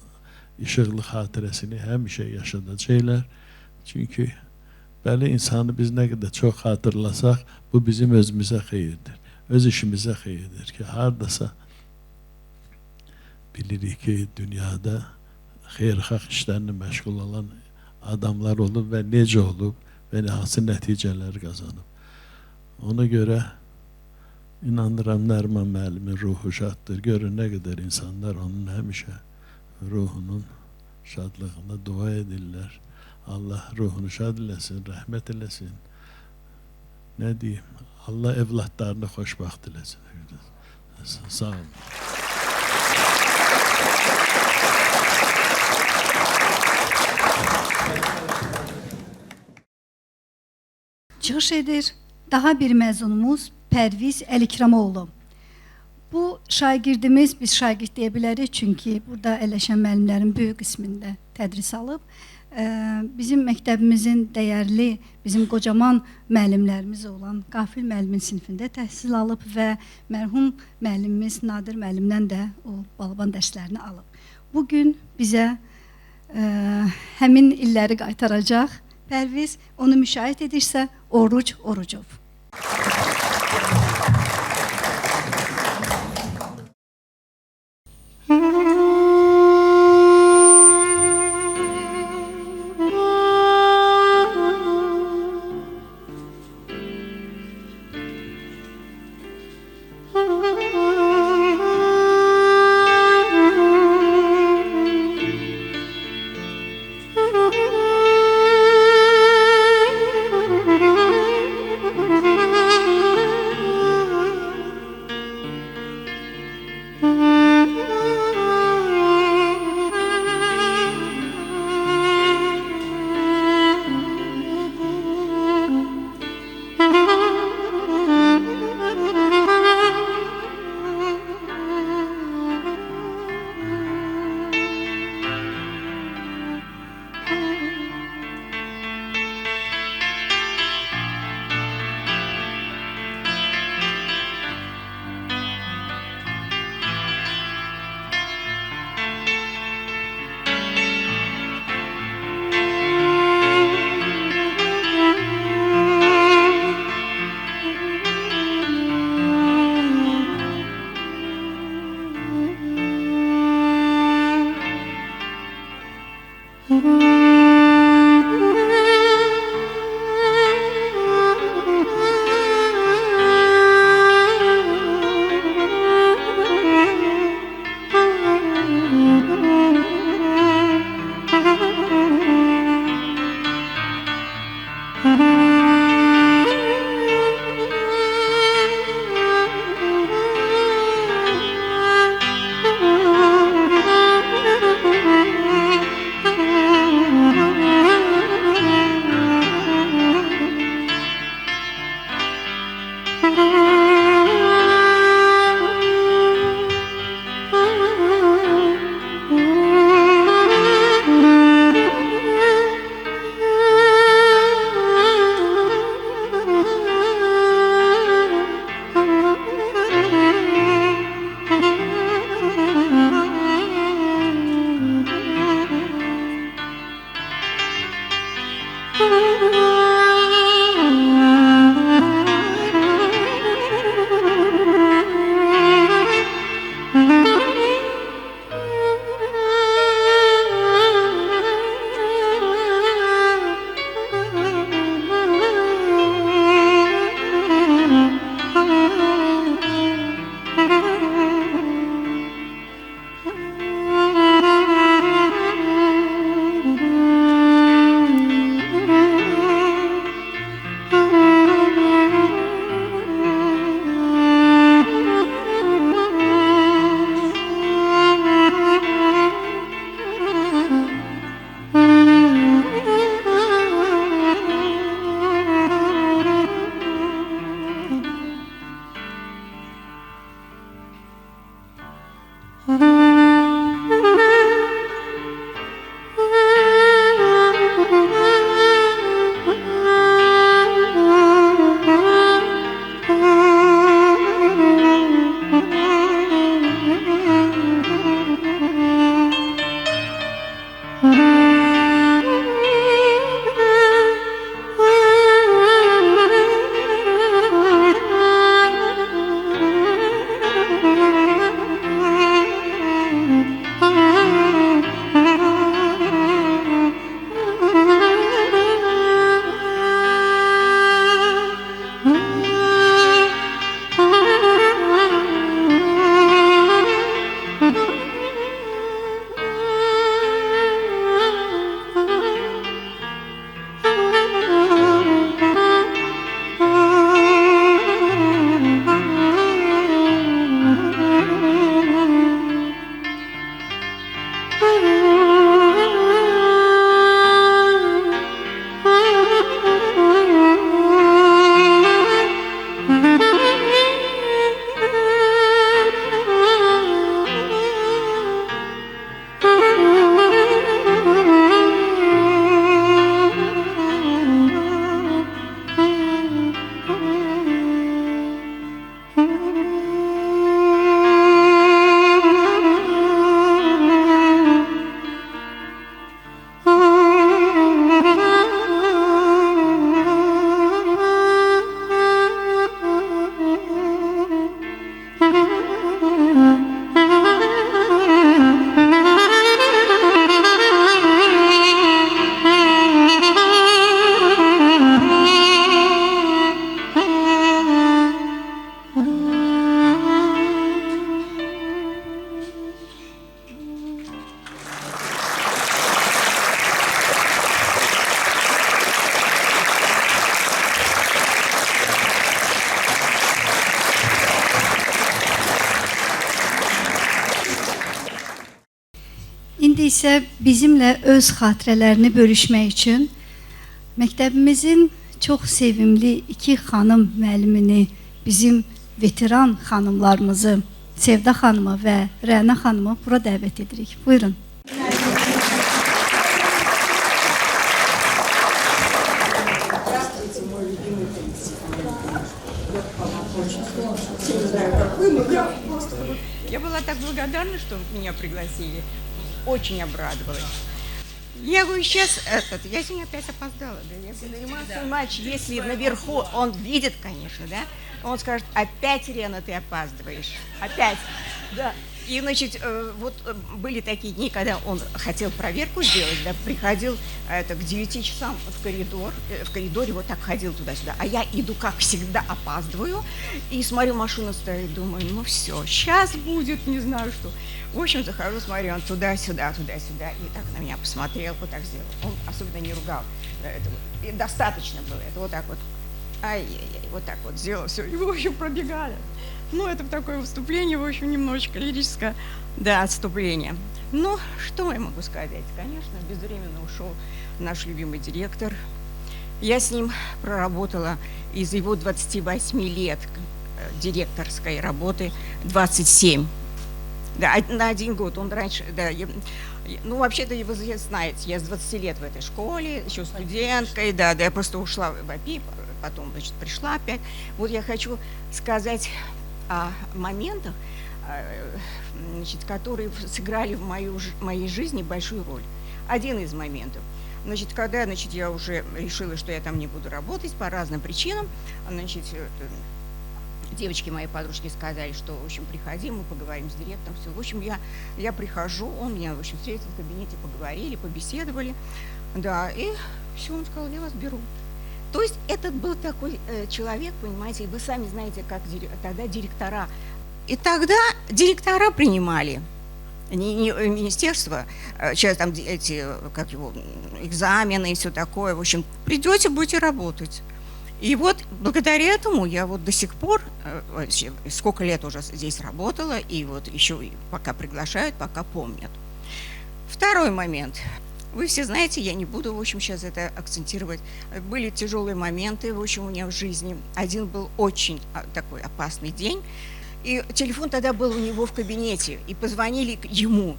işıqlı xatirəsini həmişə yaşadacaqlar. Çünki belə insanı biz nə qədər çox xatırlasaq, bu bizim özümüzə xeyirdir, öz işimizə xeyirdir ki, hardasa bilirik ki, dünyada xeyirxah işlərlə məşğul olan adamlar olub və necə olub və hansı nəticələr qazanıb. Ona görə inanıram Nəriman müəllimin ruhu şaddır. Görün nə qədər insanlar onun həmişə ruhunun şadlığına dua edirlər. Allah ruhunu şad eləsin, rəhmət eləsin. Nə deyim? Allah evlatlarını xoşbaxt eləsin. Sağ olun. Çıxış edir daha bir məzunumuz Pərviz Əlikramoğlu. Bu şagirdimiz, biz şagird deyə bilərik, çünki burada əyləşən müəllimlərin böyük qismində tədris alıb. Bizim məktəbimizin dəyərli, bizim qocaman müəllimlərimiz olan Qafil müəllimin sinifində təhsil alıb və mərhum müəllimimiz Nadir müəllimdən də o Balaban dərslərini alıb. Bugün bizə həmin illəri qaytaracaq Pərviz, onu müşahidə edirsə Oruc Orucov. isə bizimlə öz xatirələrini bölüşmək üçün məktəbimizin çox sevimli 2 xanım müəllimini, bizim veteran xanımlarımızı, Sevda xanımı və Rəna xanımı bura dəvət edirik. Buyurun. Я была так благодарна, что меня пригласили. Очень обрадовалась. Я говорю, сейчас я сегодня опять опоздала. Да, я занимался матч, если наверху он видит, конечно, да, он скажет, опять, Рена, ты опаздываешь. Опять. Да. И, значит, были такие дни, когда он хотел проверку сделать, да, приходил к 9 часам в коридоре вот так ходил туда-сюда, а я иду, как всегда, опаздываю, и смотрю, машина стоит, думаю, ну все, сейчас будет, не знаю что. В общем, захожу, смотрю, он туда-сюда, туда-сюда, и так на меня посмотрел, вот так сделал. Он особенно не ругал, и достаточно было, это вот так вот, ай-яй-яй, вот так вот сделал, все, и, в общем, пробегали. Ну, это такое выступление, в общем, немножечко лирическое, да, отступление. Ну, что я могу сказать? Конечно, безвременно ушел наш любимый директор. Я с ним проработала из его 28 лет директорской работы 27. Да, на 1 год. Он раньше, да, ну, вообще-то вы знаете, я с 20 лет в этой школе, еще студенткой, да, я просто ушла в АПИ, потом, значит, пришла опять. Вот я хочу сказать о моментах, значит, которые сыграли в моей жизни большую роль. Один из моментов. Значит, когда, значит, я уже решила, что я там не буду работать по разным причинам, значит, девочки, мои подружки сказали, что, в общем, приходи, мы поговорим с директором, все. В общем, я прихожу, он меня, в общем, встретил в кабинете, поговорили, побеседовали, да, и все, он сказал, я вас беру. То есть этот был такой человек, понимаете, и вы сами знаете, как тогда директора. И тогда директора принимали, не министерство, сейчас там эти, как его, экзамены и все такое. В общем, придете, будете работать. И вот благодаря этому я вот до сих пор, сколько лет уже здесь работала, и вот еще пока приглашают, пока помнят. Второй момент. Вы все знаете, я не буду, в общем, сейчас это акцентировать. Были тяжелые моменты, в общем, у меня в жизни. Один был очень такой опасный день. И телефон тогда был у него в кабинете. И позвонили ему,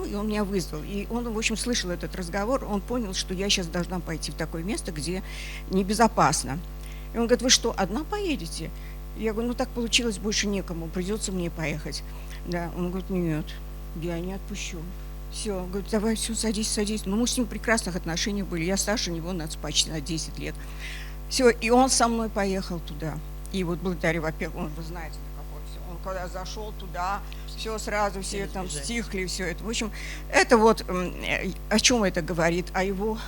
и он меня вызвал. И он, в общем, слышал этот разговор. Он понял, что я сейчас должна пойти в такое место, где небезопасно. И он говорит, вы что, одна поедете? Я говорю, ну так получилось, больше некому, придется мне поехать. Да, он говорит, нет, я не отпущу. Все, говорит, давай, все, садись. Ну, мы с ним в прекрасных отношениях были. Я старше него почти на 10 лет. Все, и он со мной поехал туда. И вот благодаря, во-первых, вы знаете, какой все. Он когда зашел туда, все сразу, все там стихли, все это. В общем, это вот о чем это говорит? О его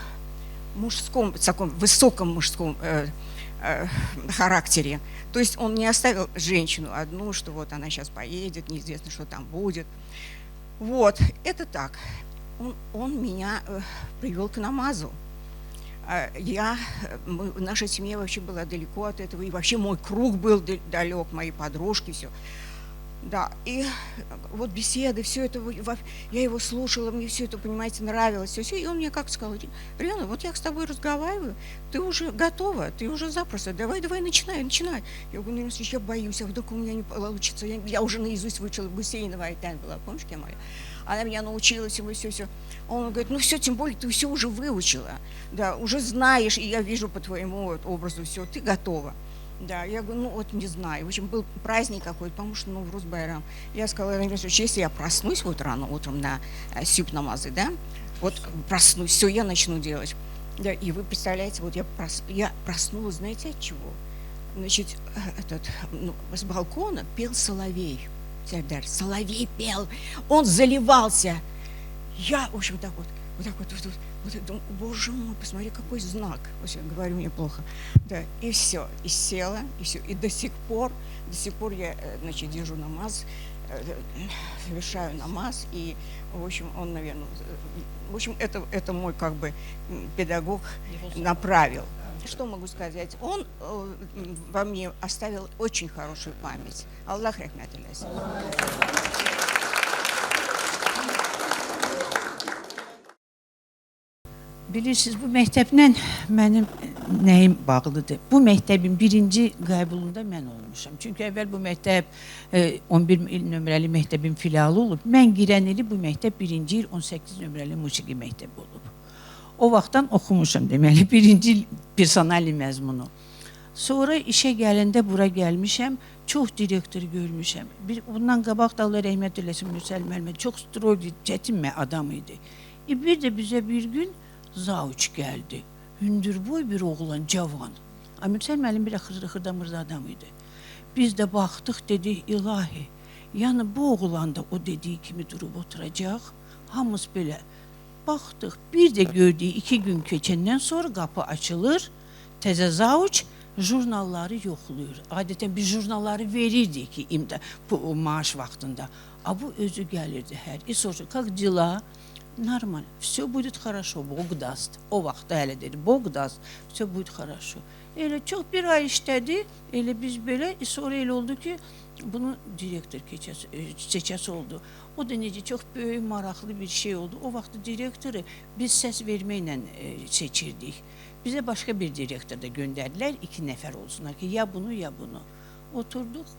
мужском, таком высоком мужском характере. То есть он не оставил женщину одну, что вот она сейчас поедет, неизвестно, что там будет. Вот, это так. Он меня привел к намазу. Наша семья вообще была далеко от этого, и вообще мой круг был далек, мои подружки, все. Да, и вот беседы, все это, я его слушала, мне все это, понимаете, нравилось, все, и он мне как сказал, Рена, вот я с тобой разговариваю, ты уже готова, ты уже запросто, давай, начинай. Я говорю, ну, я боюсь, а вдруг у меня не получится, я уже наизусть выучила, Гусейнова Айтан была, помнишь, кем моя? Она меня научила всему, все. Он говорит, ну все, тем более ты все уже выучила, да, уже знаешь, и я вижу по твоему образу все, ты готова. Да, я говорю, ну вот не знаю. В общем, был праздник какой-то, потому что, ну, Нурус Байрам. Я сказала, если я проснусь вот рано утром на сюб намазы, да, вот проснусь, все, я начну делать. Да, и вы представляете, вот я проснулась, знаете, от чего? Значит, с балкона пел соловей. Соловей пел, он заливался. Я, в общем, так вот думаю, боже мой, посмотри, какой знак. Вообще, говорю, мне плохо. Да, и все, и села, и все. И до сих пор я, значит, держу намаз, совершаю намаз, и, в общем, он, наверное, в общем, это мой, как бы, педагог направил. Что могу сказать? Он во мне оставил очень хорошую память. Аллах рахмат алейхи. Bilirsiniz, bu məktəblə mənim nəyim bağlıdır? Bu məktəbin birinci qəbulunda mən olmuşam. Çünki əvvəl bu məktəb 11 nömrəli məktəbin filialı olub. Mən girən ili bu məktəb birinci il 18 nömrəli musiqi məktəbi olub. O vaxtdan oxumuşam deməli, birinci il personali məzmunu. Sonra işə gələndə bura gəlmişəm, çox direktor görmüşəm. Bundan qabaq da Allah rəhmət eləsin Mürsəl müəllimə, çox strogi, çətin adam idi. Bir də bizə bir gün Zauç gəldi. Hündürboy bir oğlan, cavan. Mürsəl müəllim bir xırda-mırda adam idi. Biz də baxdıq, dedik, ilahi, yəni bu oğlan da o dediyi kimi durub oturacaq. Hamımız belə baxdıq. Bir də gördük, 2 gün keçəndən sonra qapı açılır, təzə Zauç jurnalları yoxlayır. Adətən biz jurnalları verirdik ki, bu maaş vaxtında. Bu özü gəlirdi hər. Soruşur, как дела? Нормально, все будет хорошо, Бог даст. O vaxtda hələ dedi, Bog даст, все будет хорошо. Elə çox bir ay işlədi, elə biz belə, sonra elə oldu ki, bunu direktor seçəsi oldu. O da necə çox böyük, maraqlı bir şey oldu. O vaxtda direktoru biz səs verməklə seçirdik. Bizə başqa bir direktor da göndərdilər, 2 nəfər olsunlar ki, ya bunu, ya bunu. Oturduq,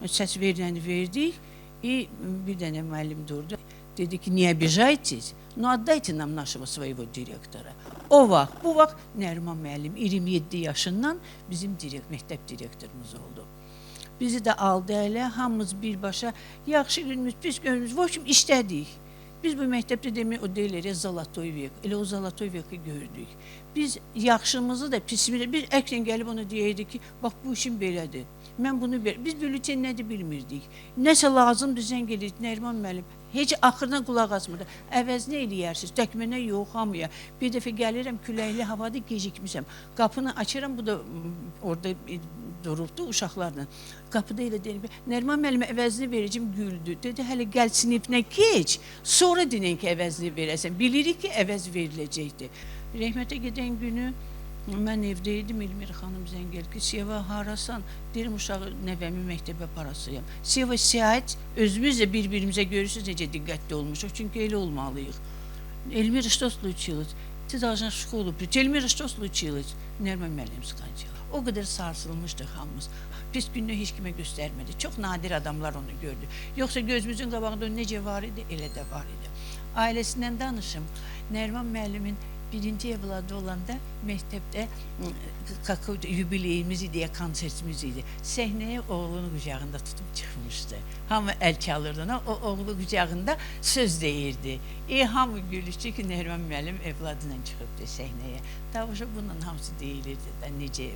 səs veriləni verdik, bir dənə müəllim durdu. Dedi ki, niye обижаетесь? Ну, отдайте нам нашего своего директора. O vaxt, bu vaxt Nəriman müəllim 27 yaşından bizim məktəb direktorumuz oldu. Bizi də aldı elə, hamımız birbaşa, yaxşı günümüz, pis günümüz, в общем, işlədik. Biz bu məktəbdə demək, o deyilir, Zalatoy vek, elə o Zalatoy veki gördük. Biz yaxşımızı da, pisimizi də, bir əklən gəlib ona deyirdik ki, bax, bu işin belədir. Mən bunu biz bülten nədir bilmirdik. Nəsə lazımdır, zəng edirdik, Nəriman müəllim. Heç axırdan qulaq asmırdı. Əvəz nə eləyərsiniz? Tək mənə yox, hamıya. Bir dəfə gəlirəm, küləkli havada gecikmişəm. Qapını açıram, bu da orada durubdu uşaqlarla. Qapıda elə deyir, Nəriman müəllimə əvəzini verəcəm, güldü. Dedi, hələ gəl siniflə keç, sonra dinən ki, əvəzini verəsən. Bilirik ki, əvəz veriləcəkdir. Rəhmətə gedən günü mən evdəydim, Elmir xanım zəng gəlir ki, Seva harasan? Deyirəm, uşağı nəvəmi məktəbə parasıyam. Seva səhət, özümüz də bir-birimizə görürsünüz necə diqqətli olmuşuq, çünki elə olmalıyıq. Elmir, что случилось? Ты должна в школу прийти. Elmir, что случилось? Nəriman müəllim sıxancaq. O qədər sarsılmışdıq hamımız. Pis gününü heç kimə göstərmədi. Çox nadir adamlar onu gördü. Yoxsa gözümüzün qabağında necə var idi, elə də var idi. Ailəsindən danışım. Nəriman müəllimin birinci evladı olanda məktəbdə yubileyimiz idi, konsertimiz idi. Səhnəyə oğlunu qucağında tutub çıxmışdı. Hamı əl çalırdı ona, o oğlu qucağında söz deyirdi. Hamı gülüşdü ki, Nəriman müəllim evladıyla çıxıbdı səhnəyə. Davuşa bunun hamısı deyilirdi də, necə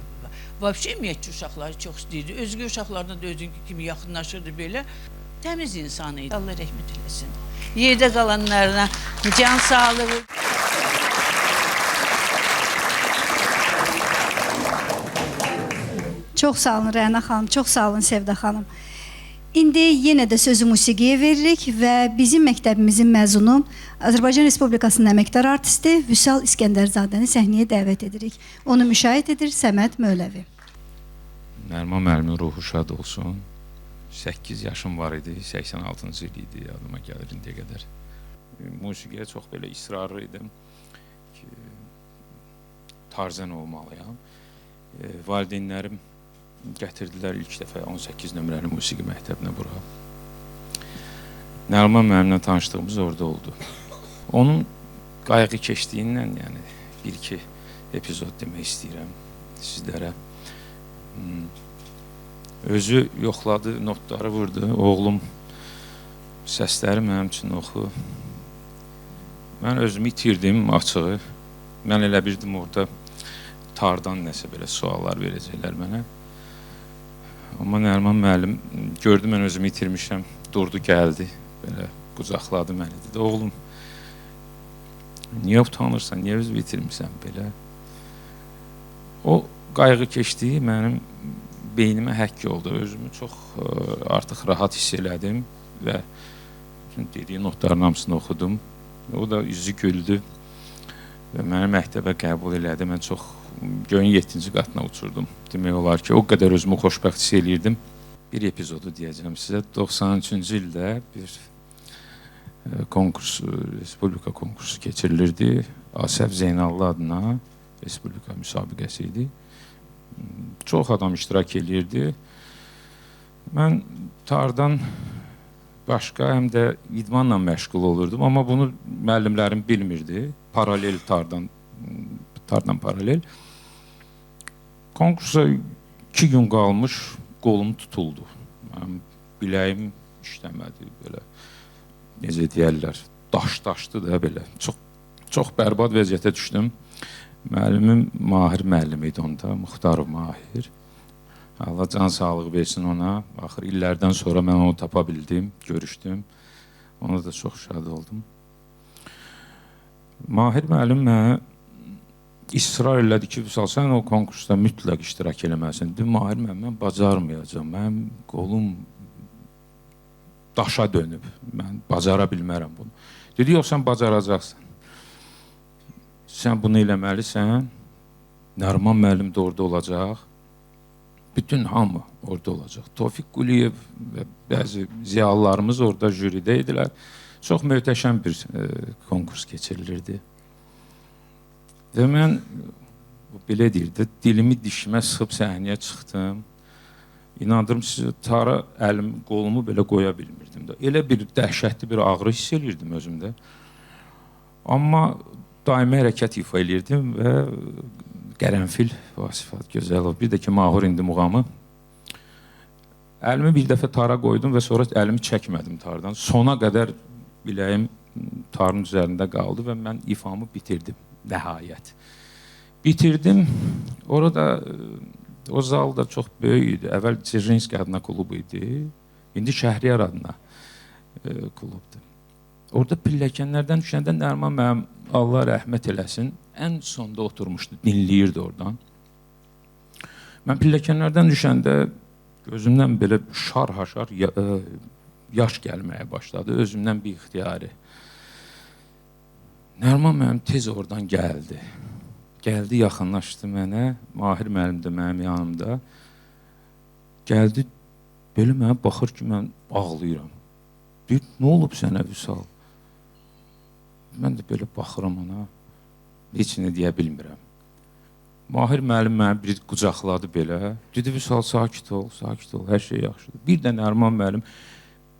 vəbşə ümumiyyətçi uşaqları çox istəyirdi. Özgə uşaqlarına da özünki kimi yaxınlaşırdı belə. Təmiz insan idi. Allah rəhmət eləsin. Yerdə qalanlarına can sağlığı. Çox sağ olun Rəna xanım, çox sağ olun Sevda xanım. İndi yenə də sözü musiqiyə veririk və bizim məktəbimizin məzunu Azərbaycan Respublikasının əməkdar artisti Vüsal İskəndərzadəni səhnəyə dəvət edirik. Onu müşahidə edir Səməd Möləvi. Nəriman müəllimin ruhu şad olsun. 8 yaşım var idi, 86-cı il idi, yadıma gəlir indiyə qədər. Musiqiyə çox belə israrlı idim ki, tarzən olmalıyam. Valideynlərim gətirdilər ilk dəfə 18 nömrəli musiqi məktəbinə bura. Nəriman müəllimlə tanışdığımız orada oldu. Onun qayğı keçdiyindən, yəni bir-iki epizod demək istəyirəm sizlərə. Özü yoxladı, notları vurdu. Oğlum səsləri mənim üçün oxu. Mən özümü itirdim açığı. Mən elə bildim orada tardan nəsə belə suallar verəcəklər mənə. Amma Nəriman müəllim gördü mən özümü itirmişəm, durdu, gəldi, belə qucaqladı məni, dedi, oğlum, niyə utanırsan, niyə özümü itirmişsən belə? O qayğı keçdiyi mənim beynimə həkk oldu, özümü çox artıq rahat hiss elədim və dediyi notların hamısını oxudum. O da üzü güldü və məni məktəbə qəbul elədi, mən çox göyün 7-ci qatına uçurdum. Demək olar ki, o qədər özümü xoşbəxt hiss eləyirdim. Bir epizodu deyəcəm sizə. 93-cü ildə bir konkurs, Respublika konkursu keçirilirdi. Asəf Zeynallı adına Respublika müsabiqəsi idi. Çox adam iştirak edirdi. Mən tardan başqa həm də idmanla məşğul olurdum, amma bunu müəllimlərim bilmirdi. Paralel tardan paralel. Konkursa 2 gün qalmış qolum tutuldu. Mənim biləyim işləmədi belə. Necə deyərlər, daşdı da belə. Çox bərbad vəziyyətə düşdüm. Müəllimim Mahir müəllim idi onda, Muxtarov Mahir. Allah can sağlığı versin ona. Axır illərdən sonra mən onu tapa bildim, görüşdüm. Ona da çox şad oldum. Mahir müəllim mənə israr elədi ki, Vüsal, sən o konkursda mütləq iştirak eləməlisən. Dedim, Mahir müəllim, mən bacarmayacağam. Mənim qolum daşa dönüb. Mən bacara bilmərəm bunu. Dedi, yox, sən bacaracaqsan. Sən bunu eləməlisən. Nərman müəllim də orada olacaq. Bütün hamı orada olacaq. Tofiq Quliyev və bəzi ziyalılarımız orada jüridə idilər. Çox möhtəşəm bir konkurs keçirilirdi. Və mən belə deyirdi, dilimi dişimə sıxıb səhnəyə çıxdım. İnandırım sizi, tara qolumu belə qoya bilmirdim də. Elə bir dəhşətli bir ağrı hiss edirdim özümdə. Amma daimi hərəkət ifa edirdim və Qərənfil Vasifat Gözəlov, bir də ki, Mahur indi muğamı. Əlimi bir dəfə tara qoydum və sonra əlimi çəkmədim tardan. Sona qədər biləyim tarın üzərində qaldı və mən ifamı bitirdim, nəhayət. Bitirdim, orada o zal da çox böyük idi. Əvvəl Çirrinski adına klubu idi, indi Şəhriyar adına klubdur. Orada pilləkənlərdən düşəndə Nərman mənim, Allah rəhmət eləsin, ən sonda oturmuşdu, dinləyirdi oradan. Mən pilləkənlərdən düşəndə gözümdən belə şar-haşar yaş gəlməyə başladı, özümdən bir ixtiyari. Nərman mənim tez oradan gəldi. Gəldi, yaxınlaşdı mənə, Mahir müəllim də mənim yanımda. Gəldi, belə mənə baxır ki, mən ağlayıram. Deyir, nə olub sənə Vüsal? Mən də belə baxıram ona, heç nə deyə bilmirəm. Mahir müəllim məni bir qucaqladı belə. Dedi, Vüsal, sakit ol, hər şey yaxşıdır. Bir də Nərman müəllim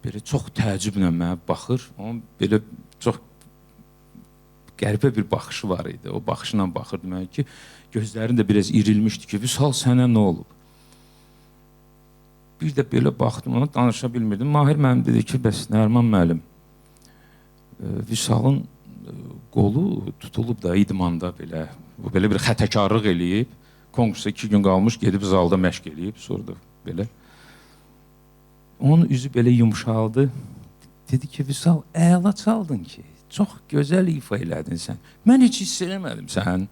belə çox təəccüblə mənə baxır. Onun belə çox qəribə bir baxışı var idi. O baxışla baxırdı mənə ki, gözlərin də biraz irilmişdi ki, Vüsal, sənə nə olub? Bir də belə baxdım, ona danışa bilmirdim. Mahir müəllim dedi ki, bəs Nərman müəllim, Vüsalın qolu tutulub da idmanda belə bir xətəkarlıq eləyib, konkursa 2 gün qalmış, gedib zalda məşq eləyib, sonra da belə. Onun üzü belə yumşaldı. Dedi ki, Vüsal, əla çaldın ki, çox gözəl ifa elədin sən. Mən heç hiss eləmədim sən,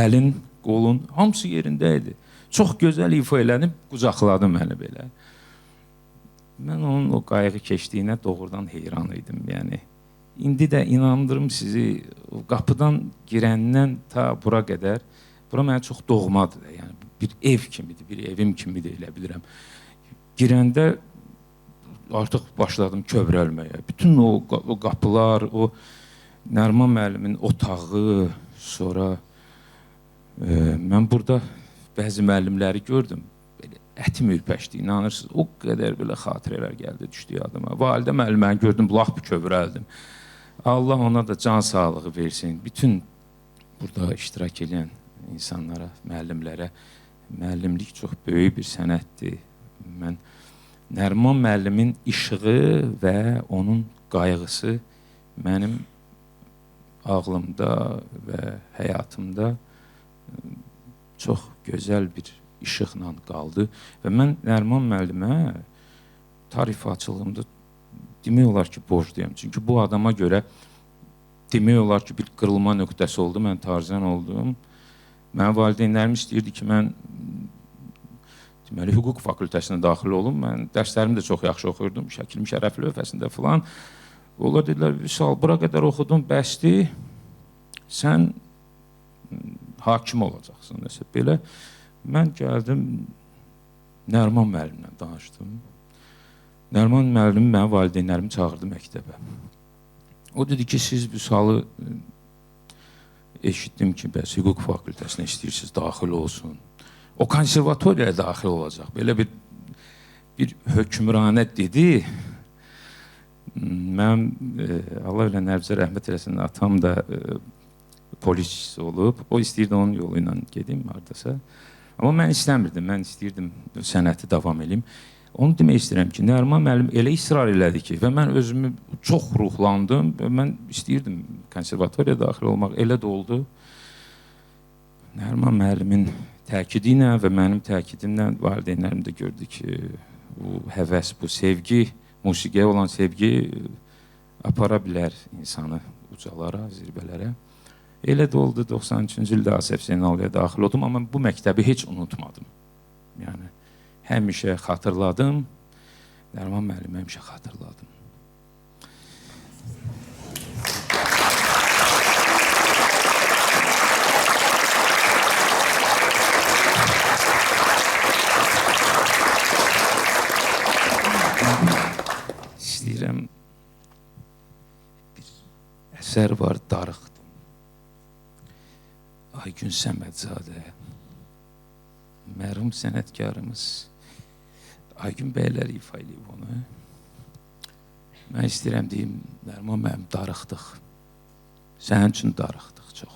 əlin, qolun, hamısı yerində idi. Çox gözəl ifa elədin, qucaqladın məni belə. Mən onun o qayğı keçdiyinə doğrudan heyran idim, yəni. İndi də inandırım sizi, qapıdan girəndən ta bura qədər, bura mənə çox doğmadır, yəni bir ev kimidir, bir evim kimidir, elə bilirəm. Girəndə artıq başladım kövrəlməyə. Bütün o qapılar, o Nərman müəllimin otağı, sonra mən burada bəzi müəllimləri gördüm, ətim ürpəşdi, inanırsınız, o qədər belə xatirələr gəldi, düşdü yadıma. Validə müəlliməni gördüm, lap kövrəldim. Allah ona da can sağlığı versin. Bütün burada iştirak edən insanlara, müəllimlərə, müəllimlik çox böyük bir sənətdir. Mən Nərman müəllimin işığı və onun qayğısı mənim ağlımda və həyatımda çox gözəl bir işıqla qaldı. Və mən Nərman müəllimə tarifatçılığımda demək olar ki, borcluyam. Çünki bu adama görə demək olar ki, bir qırılma nöqtəsi oldu. Mən tarzən oldum. Mənim valideynlərim istəyirdi ki, mən deməli, hüquq fakültəsinə daxil olum. Mən dərslərimi də çox yaxşı oxuyurdum. Şəkil müşərrəf lövhəsində filan. Onlar dedilər, Vüsal, bura qədər oxudun, bəsdir. Sən hakim olacaqsın. Belə mən gəldim, Nərman müəllimlə danışdım. Nərman müəllim mənim valideynlərimi çağırdı məktəbə. O dedi ki, siz Vüsalı eşitdim ki, bəs hüquq fakültəsinə istəyirsiniz, daxil olsun. O konservatoriyaya daxil olacaq. Belə bir hökmranə dedi. Mən, Allah ilə Nəbzə rəhmət eləsin, atam da polis olub. O istəyirdi onun yolu ilə gedim hardasa. Amma mən istəmirdim, mən istəyirdim sənəti davam edeyim. Onu demək istəyirəm ki, Nəriman müəllim elə israr elədi ki, və mən özümü çox ruhlandım və mən istəyirdim konservatoriyaya daxil olmaq, elə də oldu. Nəriman müəllimin təkidi ilə və mənim təkidimlə valideynlərim də gördü ki, bu həvəs, bu sevgi, musiqiyə olan sevgi apara bilər insanı ucalara, zirbələrə. Elə də oldu, 93-cü ildə Asəf Zeynallıya daxil oldum, amma bu məktəbi heç unutmadım. Yəni, həmişə xatırladım, Nəriman müəllim həmişə xatırladım. İstəyirəm, bir əsər var, Darıqdım. Aygün Səmədzadə, mərhum sənətkarımız Aygün bəylər ifa edib onu. Mən istəyirəm deyim, Nəriman müəllim, darıxdıq. Sənin üçün darıxdıq çox.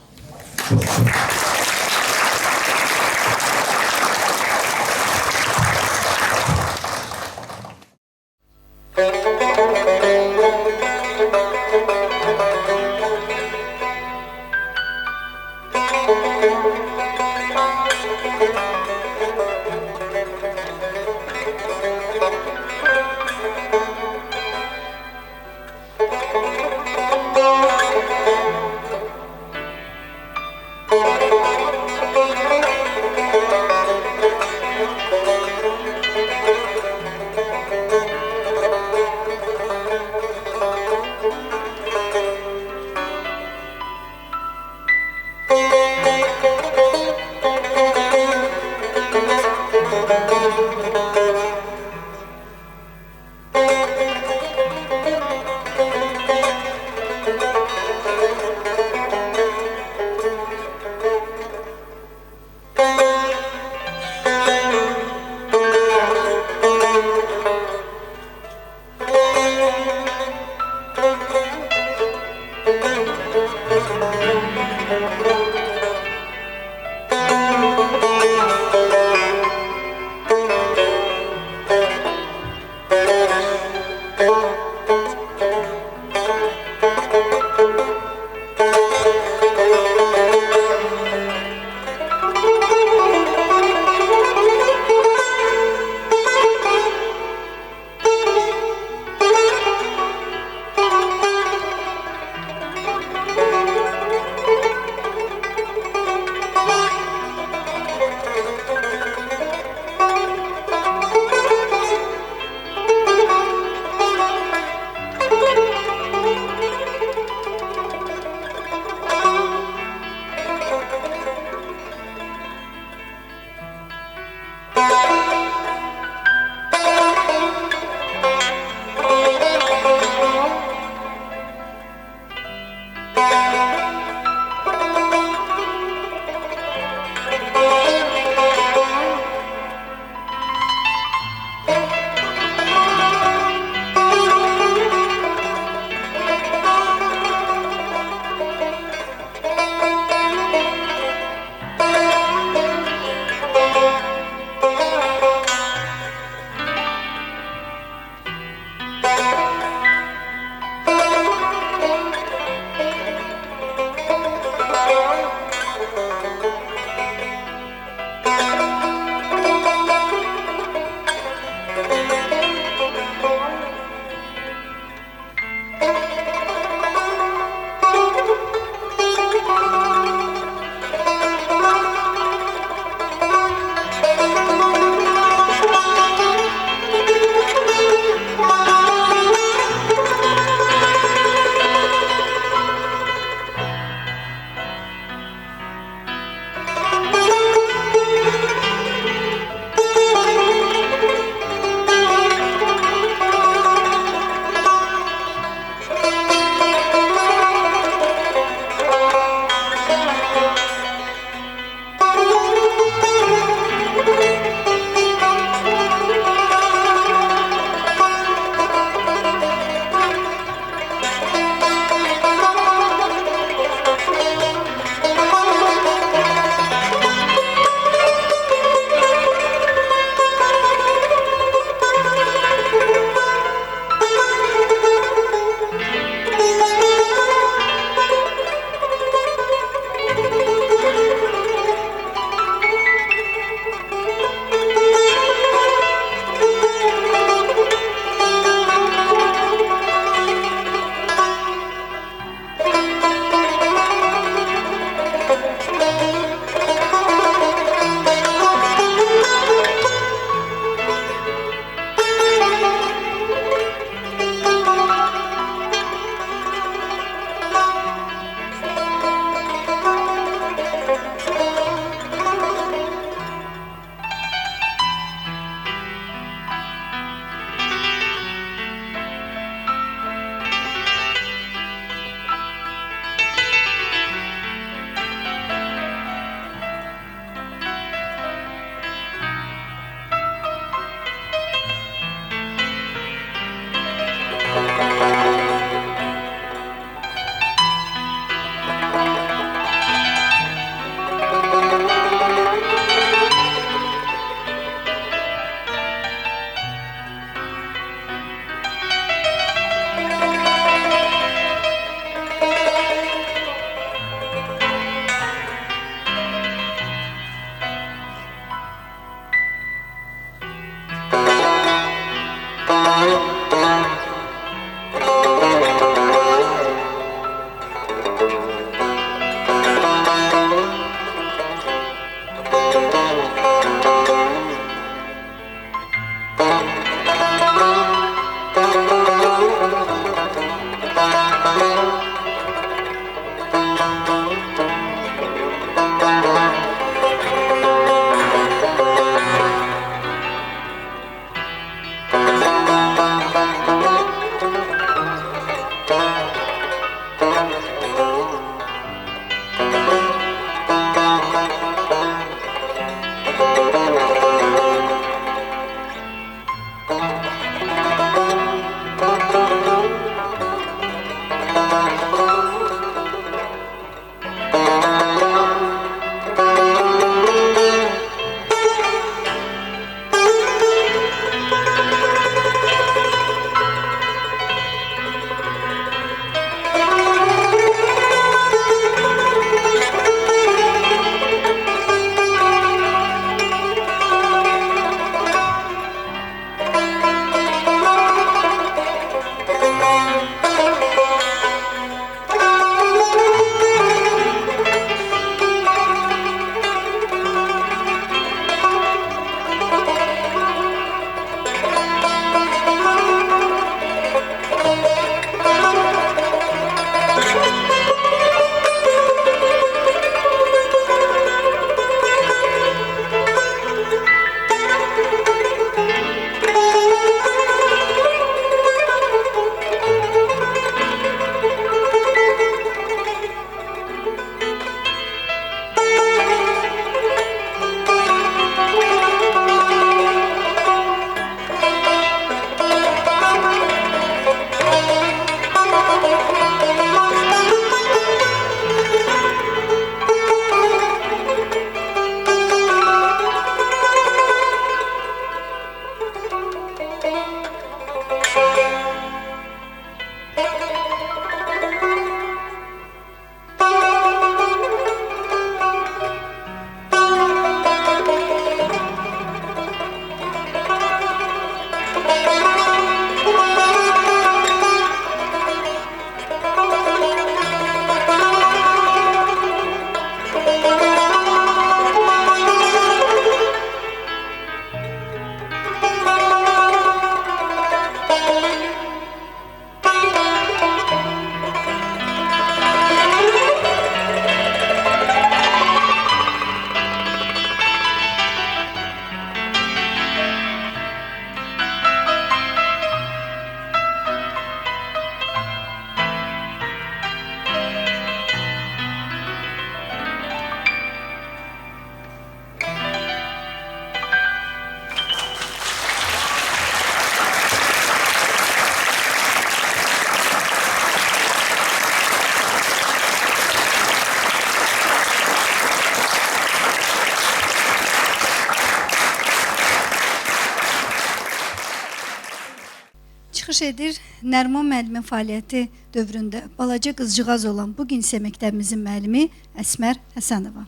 çıxış edir Nəriman müəllimin fəaliyyəti dövründə balaca qızcığaz olan bu gün isə məktəbimizin müəllimi Əsmər Həsənova.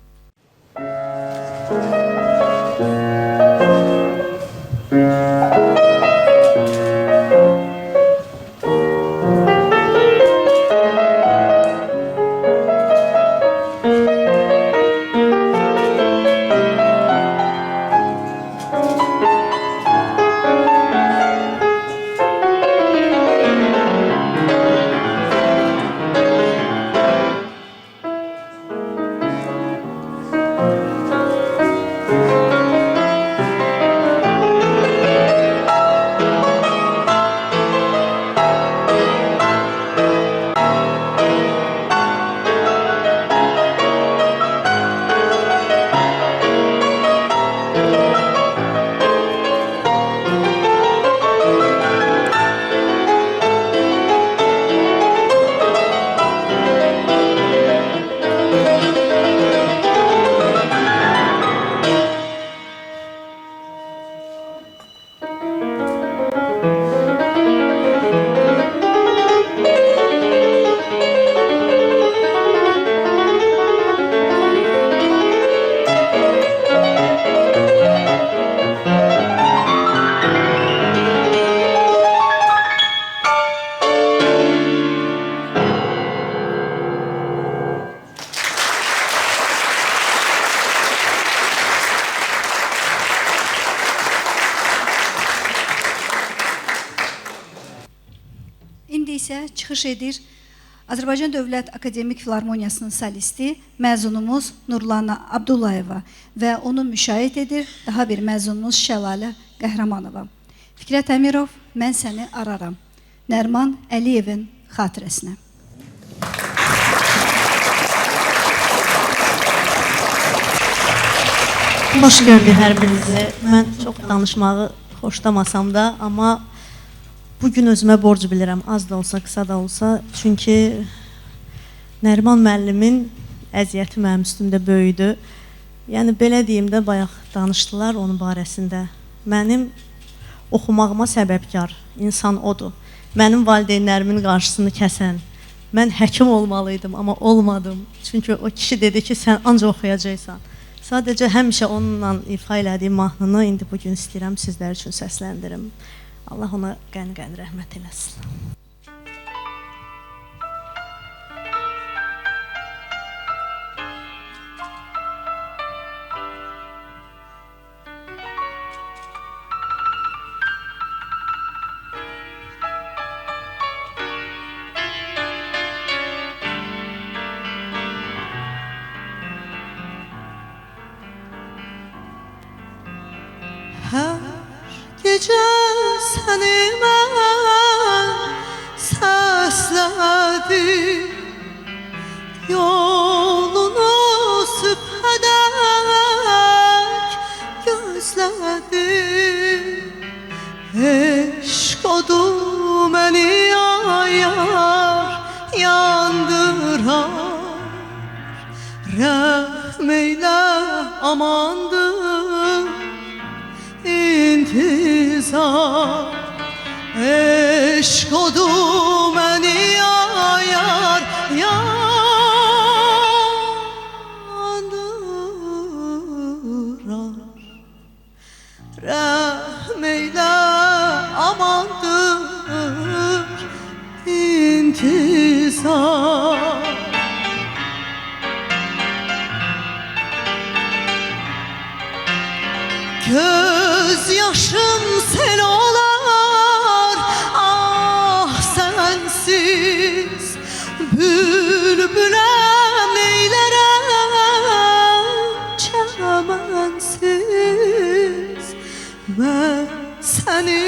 isə çıxış edir Azərbaycan Dövlət Akademik Filarmoniyasının solisti məzunumuz Nurlana Abdullayeva və onu müşahidə edir daha bir məzunumuz Şəlalə Qəhrəmanova. Fikrət Əmirov, Mən səni araram. Nəriman Əliyevin xatirəsinə. Xoş gördük hər birinizi. Mən çox danışmağı xoşlamasam da, amma bugün özümə borc bilirəm, az da olsa, qısa da olsa. Çünki Nəriman müəllimin əziyyəti mənim üstümdə böyüdü. Yəni, belə deyim də, bayaq danışdılar onun barəsində. Mənim oxumağıma səbəbkar insan odur. Mənim valideynlərimin qarşısını kəsən. Mən həkim olmalıydım, amma olmadım. Çünki o kişi dedi ki, sən ancaq oxuyacaqsan. Sadəcə həmişə onunla ifa elədiyim mahnını indi bugün istəyirəm sizlər üçün səsləndirim. Allah ona qəni-qəni rəhmət eləsin. Hər gecə səni mən səslədim, yolunu sübhədək gözlədim. Eşq odu məni ayar, yandırar. Rəhm eylə, amandır intizar. Eşq odu məni ayar, yandırar. Rəhm eylə, amandır intizar. Göz yaşım sel olar, ah sensiz. Bülbülem eylərəm çəmənsiz. Mən səni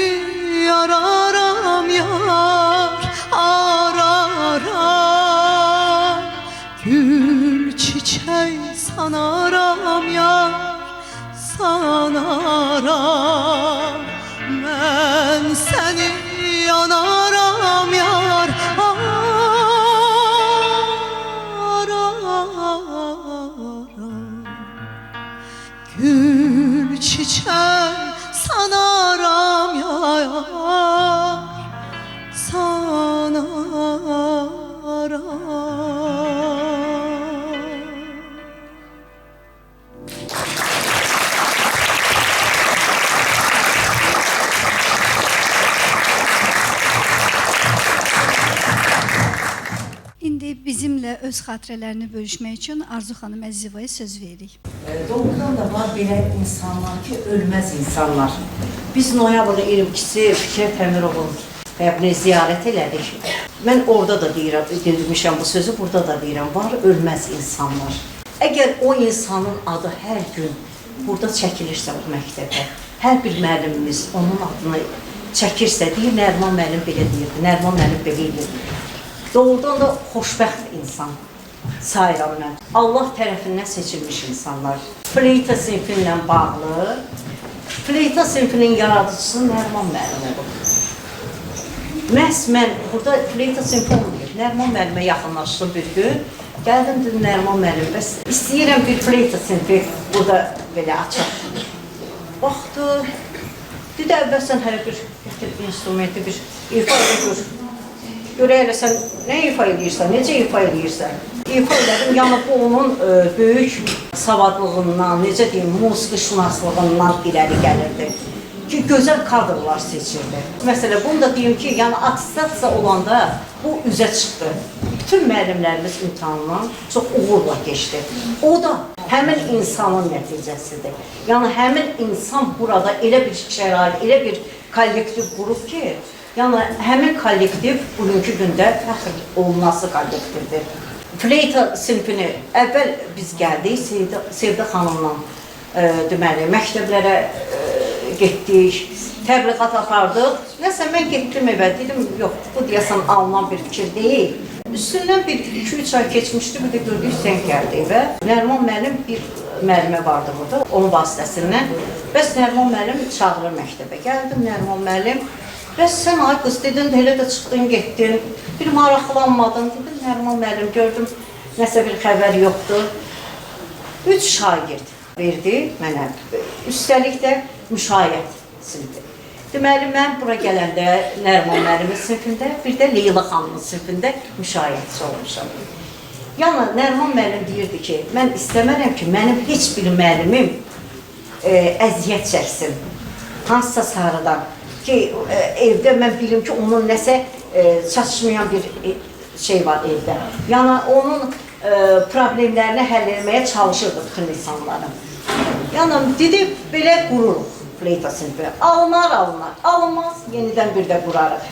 araram yar, araram. Gül çiçək sanaram yar, sanaram. Mən səni yanaram yar, araram. Gül çiçək sanaram yar, öz xatirələrini bölüşmək üçün Arzu xanım Əzizovaya söz veririk. Doğrudan da var belə insanlar ki, ölməz insanlar. Biz noyabrın 22-si Fikret Təmirovun qəbrini ziyarət elədik. Mən orada da demişəm bu sözü, burada da deyirəm, var ölməz insanlar. Əgər o insanın adı hər gün burada çəkilirsə bu məktəbdə, hər bir müəllimimiz onun adını çəkirsə, deyir, Nəriman müəllim belə deyirdi, Nəriman müəllim belə deyirdi. Doğrudan da xoşbəxt insan sayıram mən. Allah tərəfindən seçilmiş insanlar. Fleyta sinfi ilə bağlı, fleyta sinfinin yaradıcısı Nəriman müəllim olub. Məhz mən burada fleyta sinfi olmayıb. Nəriman müəllimə yaxınlaşdım bir gün. Gəldim, dedim, Nəriman müəllim, bəs istəyirəm bir fleyta sinfi burada belə açaq. Baxdı, dedi, əvvəlsən hələ bir instrumenti, bir ifa edir. Görək elə sən nə ifa edirsən, necə ifa edirsən? İfa elədim, yəni bu onun böyük savadlığından, necə deyim, musiqişünaslığından irəli gəlirdi. Ki, gözəl kadrlar seçirdi. Məsələn, bunu da deyim ki, yəni attestasiya olanda bu üzə çıxdı. Bütün müəllimlərimiz imtahandan çox uğurla keçdi. O da həmin insanın nəticəsidir. Yəni həmin insan burada elə bir şərait, elə bir kollektiv qurub ki, yəni həmin kollektiv bugünkü gündə fəxr olunması kollektivdir. Fleyta sinfini əvvəl biz gəldik, Sevdə xanımla deməli, məktəblərə getdik, təbliğat apardıq. Nəsə, mən getdim evə, dedim, yox, bu deyəsən alınan bir fikir deyil. Üstündən bir 2-3 ay keçmişdi, bir də gördük, sən gəldi evə. Nəriman müəllim bir müəllimə vardı burada, onun vasitəsindən. Bəs Nəriman müəllim çağırır məktəbə. Gəldim, Nəriman müəllim, bəs sən ay qız dedin, elə də çıxdın, getdin, bir maraqlanmadın. Dedim, Nəriman müəllim, gördüm, nəsə bir xəbər yoxdur. 3 şagird verdi mənə, üstəlik də müşayiət sinfi. Deməli, mən bura gələndə Nəriman müəllimin sinfində, bir də Leyla xanımın sinfində müşayiətçi olmuşam. Yəni, Nəriman müəllim deyirdi ki, mən istəmərəm ki, mənim heç bir müəllimim əziyyət çəksin. Hansısa sarıdan ki, evdə mən bilim ki, onun nəsə çatışmayan bir şey var evdə. Yəni, onun problemlərini həll etməyə çalışırdı bütün insanların. Yəni, dedi, belə qururuq. Fleyta sinfi. Alınar, alınmaz, yenidən bir də qurarıq.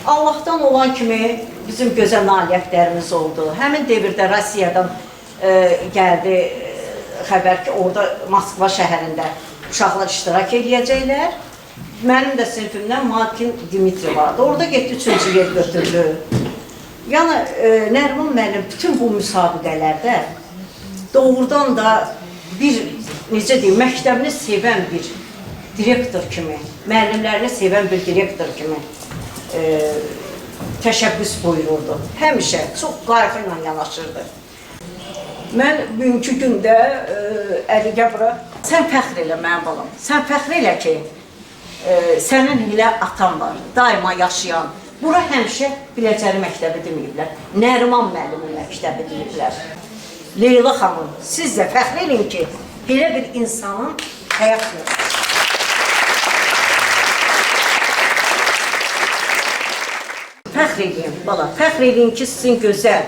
Allahdan olan kimi bizim gözəl nailiyyətlərimiz oldu. Həmin devirdə Rusiyadan gəldi xəbər ki, orada Moskva şəhərində uşaqlar iştirak edəcəklər. Mənim də sinfimdən Martin Dimitri vardı. Orada getdi, 3-cü yer götürdü. Yəni, Nəriman müəllim bütün bu müsabiqələrdə doğrudan da bir, necə deyim, məktəbini sevən bir direktor kimi, müəllimlərini sevən bir direktor kimi təşəbbüs buyururdu. Həmişə çox qayğı ilə yanaşırdı. Mən bugünkü gündə Əligə bura, sən fəxr elə mənim balam, sən fəxr elə ki, sənin elə atan var, daima yaşayan. Bura həmişə Biləcəri məktəbi deməyiblər, Nəriman müəllimin məktəbi deyiblər. Leyla xanım, siz də fəxr eləyin ki, belə bir insanın həyat yoxdur. Fəxr edin, bala, fəxr edin ki, sizin gözəl,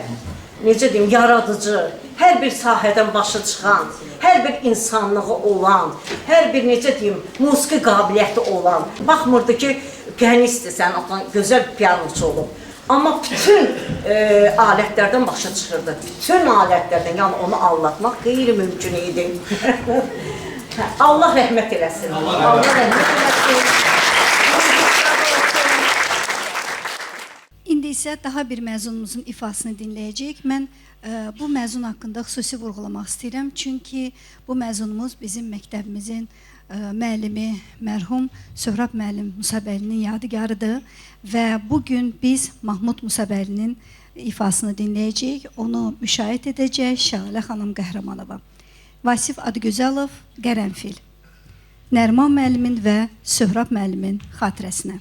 necə deyim, yaradıcı, hər bir sahədən başı çıxan, hər bir insanlığı olan, hər bir, necə deyim, musiqi qabiliyyəti olan, baxmırdı ki, piyanistdir, sən atan gözəl pianoçu olub. Amma bütün alətlərdən başa çıxırdı, bütün alətlərdən, yəni onu anlatmaq qeyri-mümkün idi. Allah rəhmət eləsin. Allah rəhmət eləsin. İndi isə daha bir məzunumuzun ifasını dinləyəcəyik. Mən bu məzun haqqında xüsusi vurğulamaq istəyirəm. Çünki bu məzunumuz bizim məktəbimizin müəllimi, mərhum Söhrab müəllim Musəbəylinin yadigarıdır. Və bugün biz Mahmud Musəbəylinin ifasını dinləyəcəyik. Onu müşahidə edəcək Şahilə xanım Qəhrəmanova. Vasif Adıgözəlov, Qərənfil. Nəriman müəllimin və Söhrab müəllimin xatirəsinə.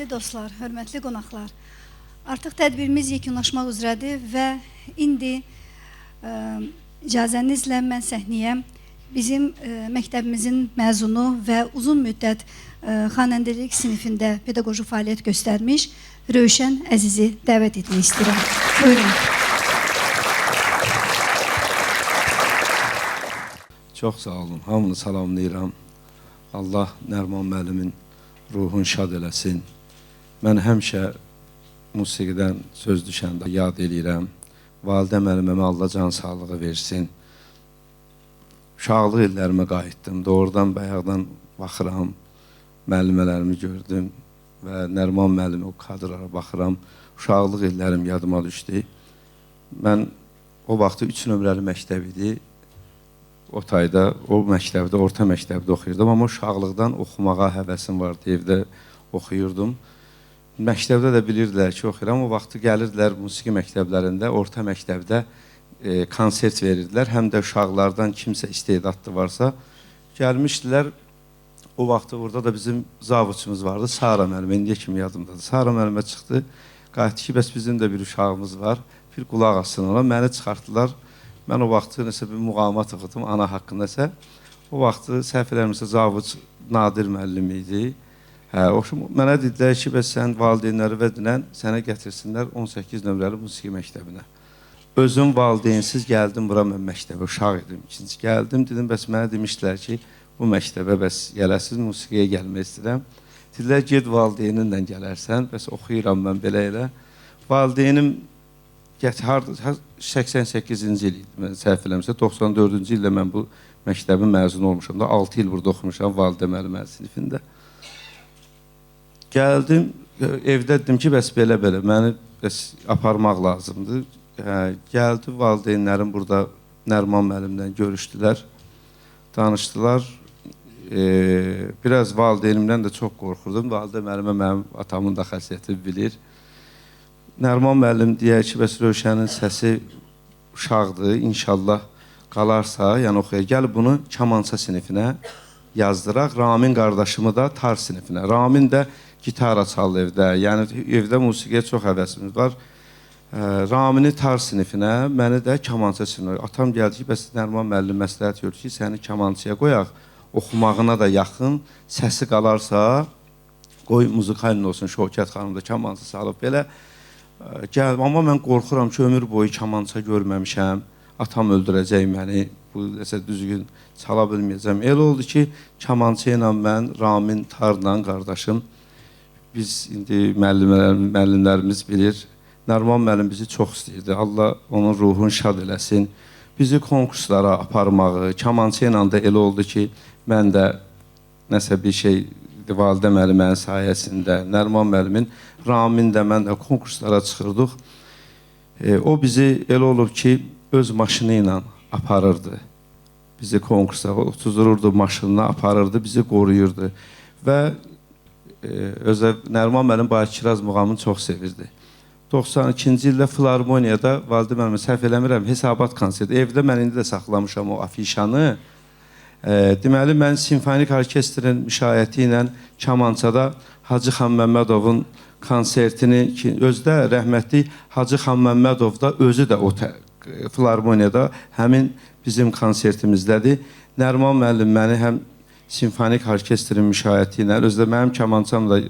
Dəyərli dostlar, hörmətli qonaqlar, artıq tədbirimiz yekunlaşmaq üzrədir və indi icazənizlə mən səhnəyə bizim məktəbimizin məzunu və uzun müddət xanəndəlik sinifində pedaqoji fəaliyyət göstərmiş Rövşən Əzizi dəvət etmək istəyirəm. Buyurun. Çox sağ olun, hamını salamlayıram. Allah Nərman müəllimin ruhunu şad eləsin. Mən həmişə musiqidən söz düşəndə yad eləyirəm. Validə müəllimə Allah can sağlığı versin. Uşaqlıq illərimə qayıtdım. Doğrudan bayaqdan baxıram, müəllimələrimi gördüm və Nərman müəllimi o kadrlara baxıram. Uşaqlıq illərim yadıma düşdü. Mən o vaxtı 3 nömrəli məktəb idi. O tayda, o məktəbdə, orta məktəbdə oxuyurdum, amma uşaqlıqdan oxumağa həvəsim vardı, evdə oxuyurdum. Məktəbdə də bilirdilər ki, oxuyuram. O vaxtı gəlirdilər musiqi məktəblərində, orta məktəbdə konsert verirdilər. Həm də uşaqlardan kimsə istedadlı varsa gəlmişdilər. O vaxtı orada da bizim zavuçumuz vardı, Sara müəllimə, indiyə kimi yadımdadır. Sara müəllimə çıxdı, qayıtdı ki, bəs bizim də bir uşağımız var, bir qulaq asın ona. Məni çıxartdılar. Mən o vaxtı nəsə bir muğamat oxudum, ana haqqında isə. O vaxtı səhv eləmirəmsə zavuç Nadir müəllim idi. Mənə dedilər ki, bəs sən valideynləri və dinən sənə gətirsinlər 18 nömrəli musiqi məktəbinə. Özüm valideynsiz gəldim bura, mən məktəbə uşaq idim. İkinci gəldim, dedim, bəs mənə demişdilər ki, bu məktəbə bəs gələsiz, musiqiyə gəlmək istəyirəm. Dedilər, ged valideyninlə gələrsən, bəs oxuyuram mən belə elə. Valideynim 88-ci il idi, mən səhv eləmirəmsə, 94-cü ildə mən bu məktəbin məzunu olmuşam da, 6 il burada oxumuşam validə müəllimə sinifində. Gəldim, evdə dedim ki, bəs belə-belə, məni aparmaq lazımdır. Gəldi, valideynlərim burada Nərman müəllimlə görüşdülər, danışdılar. Biraz valideynimdən də çox qorxurdum. Validə müəllimə mənim atamın da xəsiyyəti bilir. Nərman müəllim deyər ki, bəs Rövşənin səsi uşaqdır, inşallah qalarsa, yəni oxuya, gəl bunu kamança sinifinə yazdıraq, Ramin qardaşımı da tar sinifinə. Ramin də gitara çaldı evdə, yəni evdə musiqiyə çox həvəsimiz var. Ramini tar sinifinə, məni də kamança sinifinə. Atam gəldi ki, bəs Nərman müəllim məsləhət gördü ki, səni kamançaya qoyaq, oxumağına da yaxın, səsi qalarsa, qoy muzikalin olsun, Şövkət xanım da kamança salıb belə. Amma mən qorxuram ki, ömür boyu kamança görməmişəm, atam öldürəcək məni, bu düzgün çala bilməyəcəm. Elə oldu ki, kamança ilə mən, Ramin, Tarla, qardaşım, biz indi müəllimlərimiz bilir, Nərman müəllim bizi çox istəyirdi, Allah onun ruhunu şad eləsin. Bizi konkurslara aparmağı, kamança ilə də elə oldu ki, mən də nəsə bir şey, validə müəllimənin sayəsində, Nərman müəllimin, Ramin də mən də konkurslara çıxırdıq. O bizi elə olub ki, öz maşını ilə aparırdı. Bizi konkursa otuzdururdu, maşınına aparırdı, bizi qoruyurdu. Və Nərman müəllim Bakıraz muğamını çox sevirdi. 92-ci ildə Filarmoniyada, validə müəllimə səhv eləmirəm, hesabat konserti. Evdə mən indi də saxlamışam o afişanı. Deməli, mən simfonik orkestrin müşayiəti ilə kamançada Hacı Xan Məmmədovun konsertini, özdə rəhmətli Hacı Xan Məmmədov da özü də o Filarmoniyada həmin bizim konsertimizdədir. Nərman müəllim məni həm simfonik orkestrin müşayiəti ilə, özdə mənim kamançam da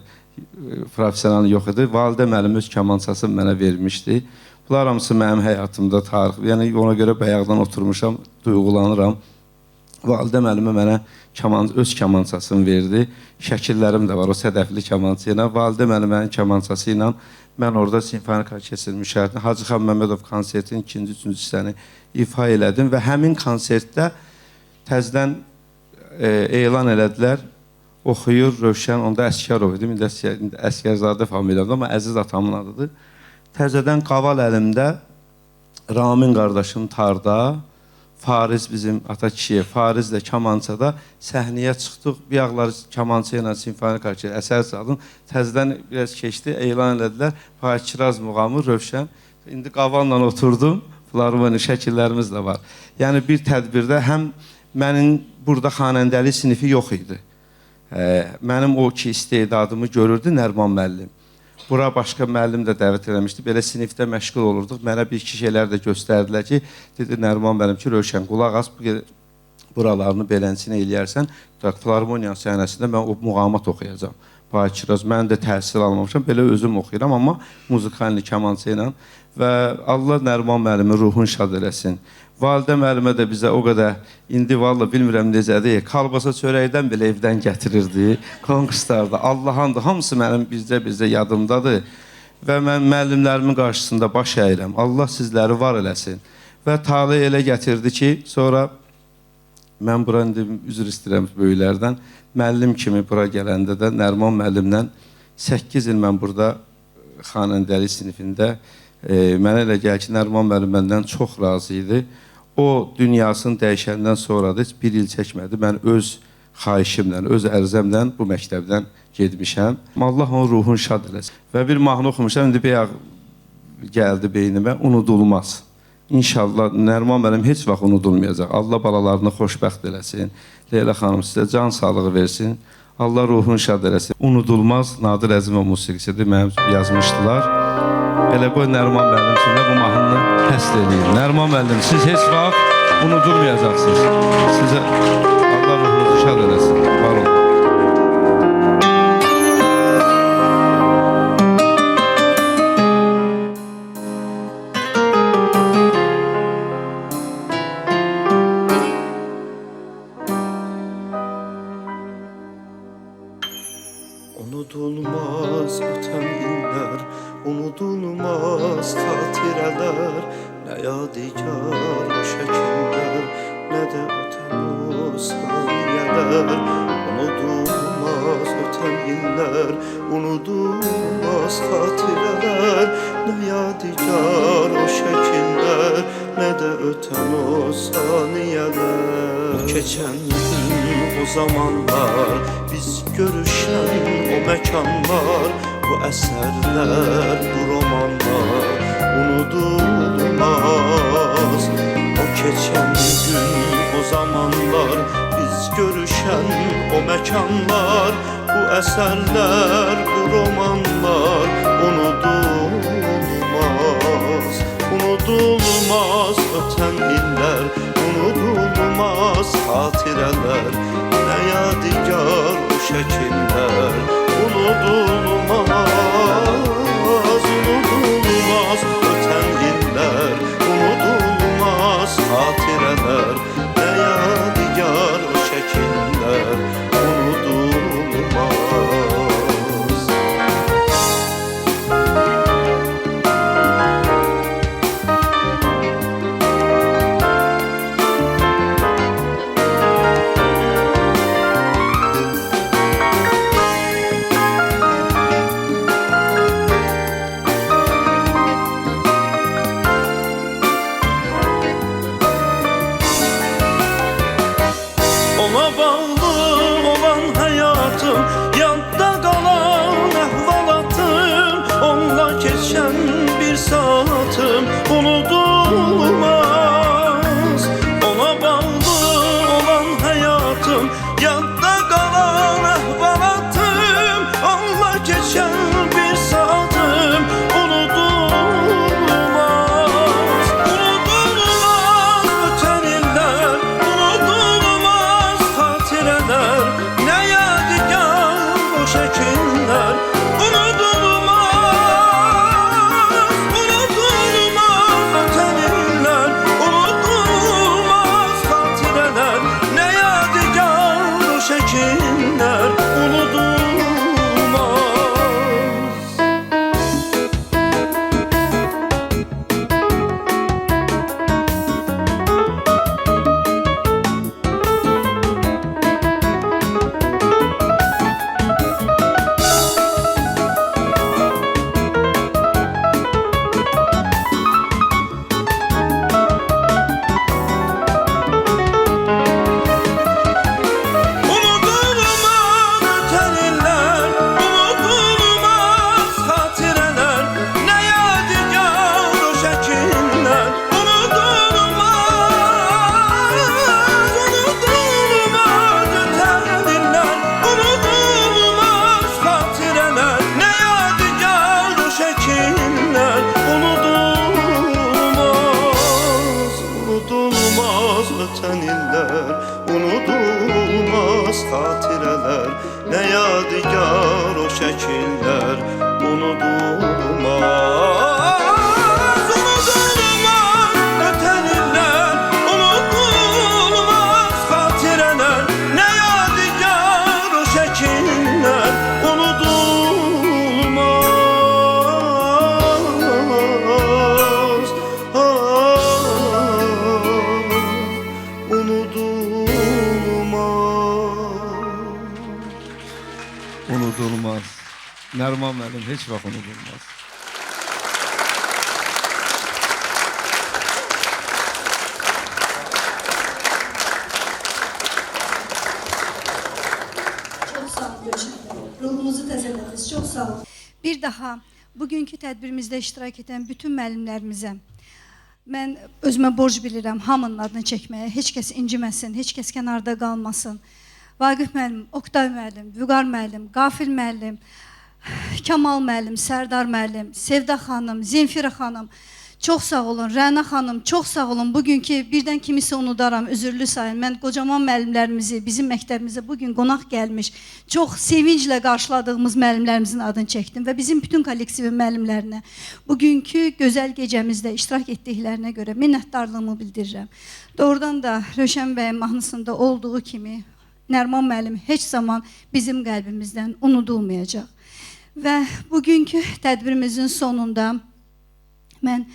professional yox idi, validə müəllim öz kamançasını mənə vermişdi. Bunlar hamısı mənim həyatımda tarix, yəni ona görə bayaqdan oturmuşam, duyğulanıram. Validə müəllimə mənə öz kamançasını verdi. Şəkillərim də var o sədəfli kamança ilə. Validə müəllimənin kamançası ilə mən orada simfonik orkestrin müşayiətini Hacı Xan Məmmədov konsertinin 2-ci, 3-cü hissəni ifa elədim və həmin konsertdə təzədən elan elədilər. Oxuyur Rövşən, onda Əsgərov idi, indi Əsgərzadə familiyamda, amma Əziz atamın adıdır. Təzədən qaval əlimdə, Ramin qardaşım tarda, Fariz bizim ata kişiyə, Fariz də kamançada səhnəyə çıxdıq. Bir ağlar kamança ilə simfonik orkestr əsər çaldım. Təzədən biraz keçdi, elan elədilər. Bakıraz muğamı Rövşən. İndi qavalla oturdum, Filarmoniya şəkillərimiz də var. Yəni bir tədbirdə həm mənim burada xanəndəli sinifi yox idi. Mənim o ki istedadımı görürdü Nəriman müəllim. Bura başqa müəllim də dəvət eləmişdi. Belə sinifdə məşğul olurduq. Mənə bir iki şeylər də göstərdilər ki, dedi Nəriman müəllim ki, Rövşən qulaq as, buralarını belənçini eləyərsən, Filarmoniyanın səhnəsində mən o muğamat oxuyacağam. Bakıraz, mən də təhsil almamışam, belə özüm oxuyuram, amma muzikalini kamança ilə və Allah Nəriman müəllimin ruhunu şad eləsin. Validə müəllimə də bizə o qədər, indi valla bilmirəm necədir, kalbasa çörəkdən belə evdən gətirirdi, konkurslarda. Allah'ındır, hamısı mənim bizdə yadımdadır və mən müəllimlərimin qarşısında baş əyirəm. Allah sizləri var eləsin. Və talih elə gətirdi ki, sonra mən bura indi üzr istəyirəm böyüklərdən, müəllim kimi bura gələndə də Nəriman müəllimlə 8 il mən burada xanəndəlik sinifində mənə elə gəlir ki, Nəriman müəllim məndən çox razı idi. O dünyasını dəyişəndən sonra da heç bir il çəkmədi. Mən öz xahişimlə, öz ərzəmlə bu məktəbdən gedmişəm. Allah onun ruhunu şad eləsin. Və bir mahnı oxumuşam, indi bəyək gəldi beynimə, unudulmaz. İnşallah Nəriman müəllim heç vaxt unudulmayacaq. Allah balalarını xoşbəxt eləsin. Leyla xanım sizə can sağlığı versin. Allah ruhunu şad eləsin. Unudulmaz Nadir Əzimov musiqisidir, mənim yazmışdılar. Elə qoy Nəriman müəllim üçün də bu mahnını həsr edin. Nəriman müəllim, siz heç vaxt unudulmayacaqsınız. Sizə Allah ruhunuzu şad eləsin. Var olun. Unudulmaz ötən illər, unudulmaz xatirələr, nə yadigar o şəkillər, nə də ötən o saniyələr. Unudulmaz ötən illər, unudulmaz xatirələr, nə yadigar o şəkillər, nə də ötən o saniyələr. O keçən gün, o zamanlar, biz görüşən o məkanlar, bu əsərlər, bu romanlar unudulmaz. O keçən gün, o zamanlar, biz görüşən o məkanlar, bu əsərlər, bu romanlar unudulmaz. Unudulmaz ötən illər, unudulmaz xatirələr, nə yadigar o şəkillər. Unudulmaz, unudulmaz ötən illər, unudulmaz xatirələr, nə yadigar o şəkillər. Unudulmaz. Ona bağlı olan həyatım, yadda qalan əhvalatım, onunla keçən bir saatım unudulmaz. Ona bağlı olan həyatım, yadda qalan əhvalatım, onunla keçən bir saatım unudulmaz. Unudulmaz ötən illər, unudulmaz xatirələr, nə yadigar o şəkillər. Unudulmaz, unudulmaz ötən Nəriman müəllim heç vaxt unudulmaz. Çox sağ olun Rövşən bəy. Ruhunuzu təzələdiniz. Çox sağ olun. Bir daha bugünkü tədbirimizdə iştirak edən bütün müəllimlərimizə mən özümə borc bilirəm hamının adını çəkməyə. Heç kəs inciməsin, heç kəs kənarda qalmasın. Vaqif müəllim, Oktay müəllim, Vüqar müəllim, Qafil müəllim, Kamal müəllim, Sərdar müəllim, Sevda xanım, Zemfira xanım, çox sağ olun. Rəna xanım, çox sağ olun. Bugünkü birdən kimisə unudaram, üzürlü sayın. Mən qocaman müəllimlərimizi, bizim məktəbimizə bugün qonaq gəlmiş, çox sevinclə qarşıladığımız müəllimlərimizin adını çəkdim və bizim bütün kollektivin müəllimlərinə bugünkü gözəl gecəmizdə iştirak etdiklərinə görə minnətdarlığımı bildirirəm. Doğrudan da Rövşən bəyin mahnısında olduğu kimi Nəriman müəllim heç zaman bizim qəlbimizdən unudulmayacaq. Və bugünkü tədbirimizin sonunda mən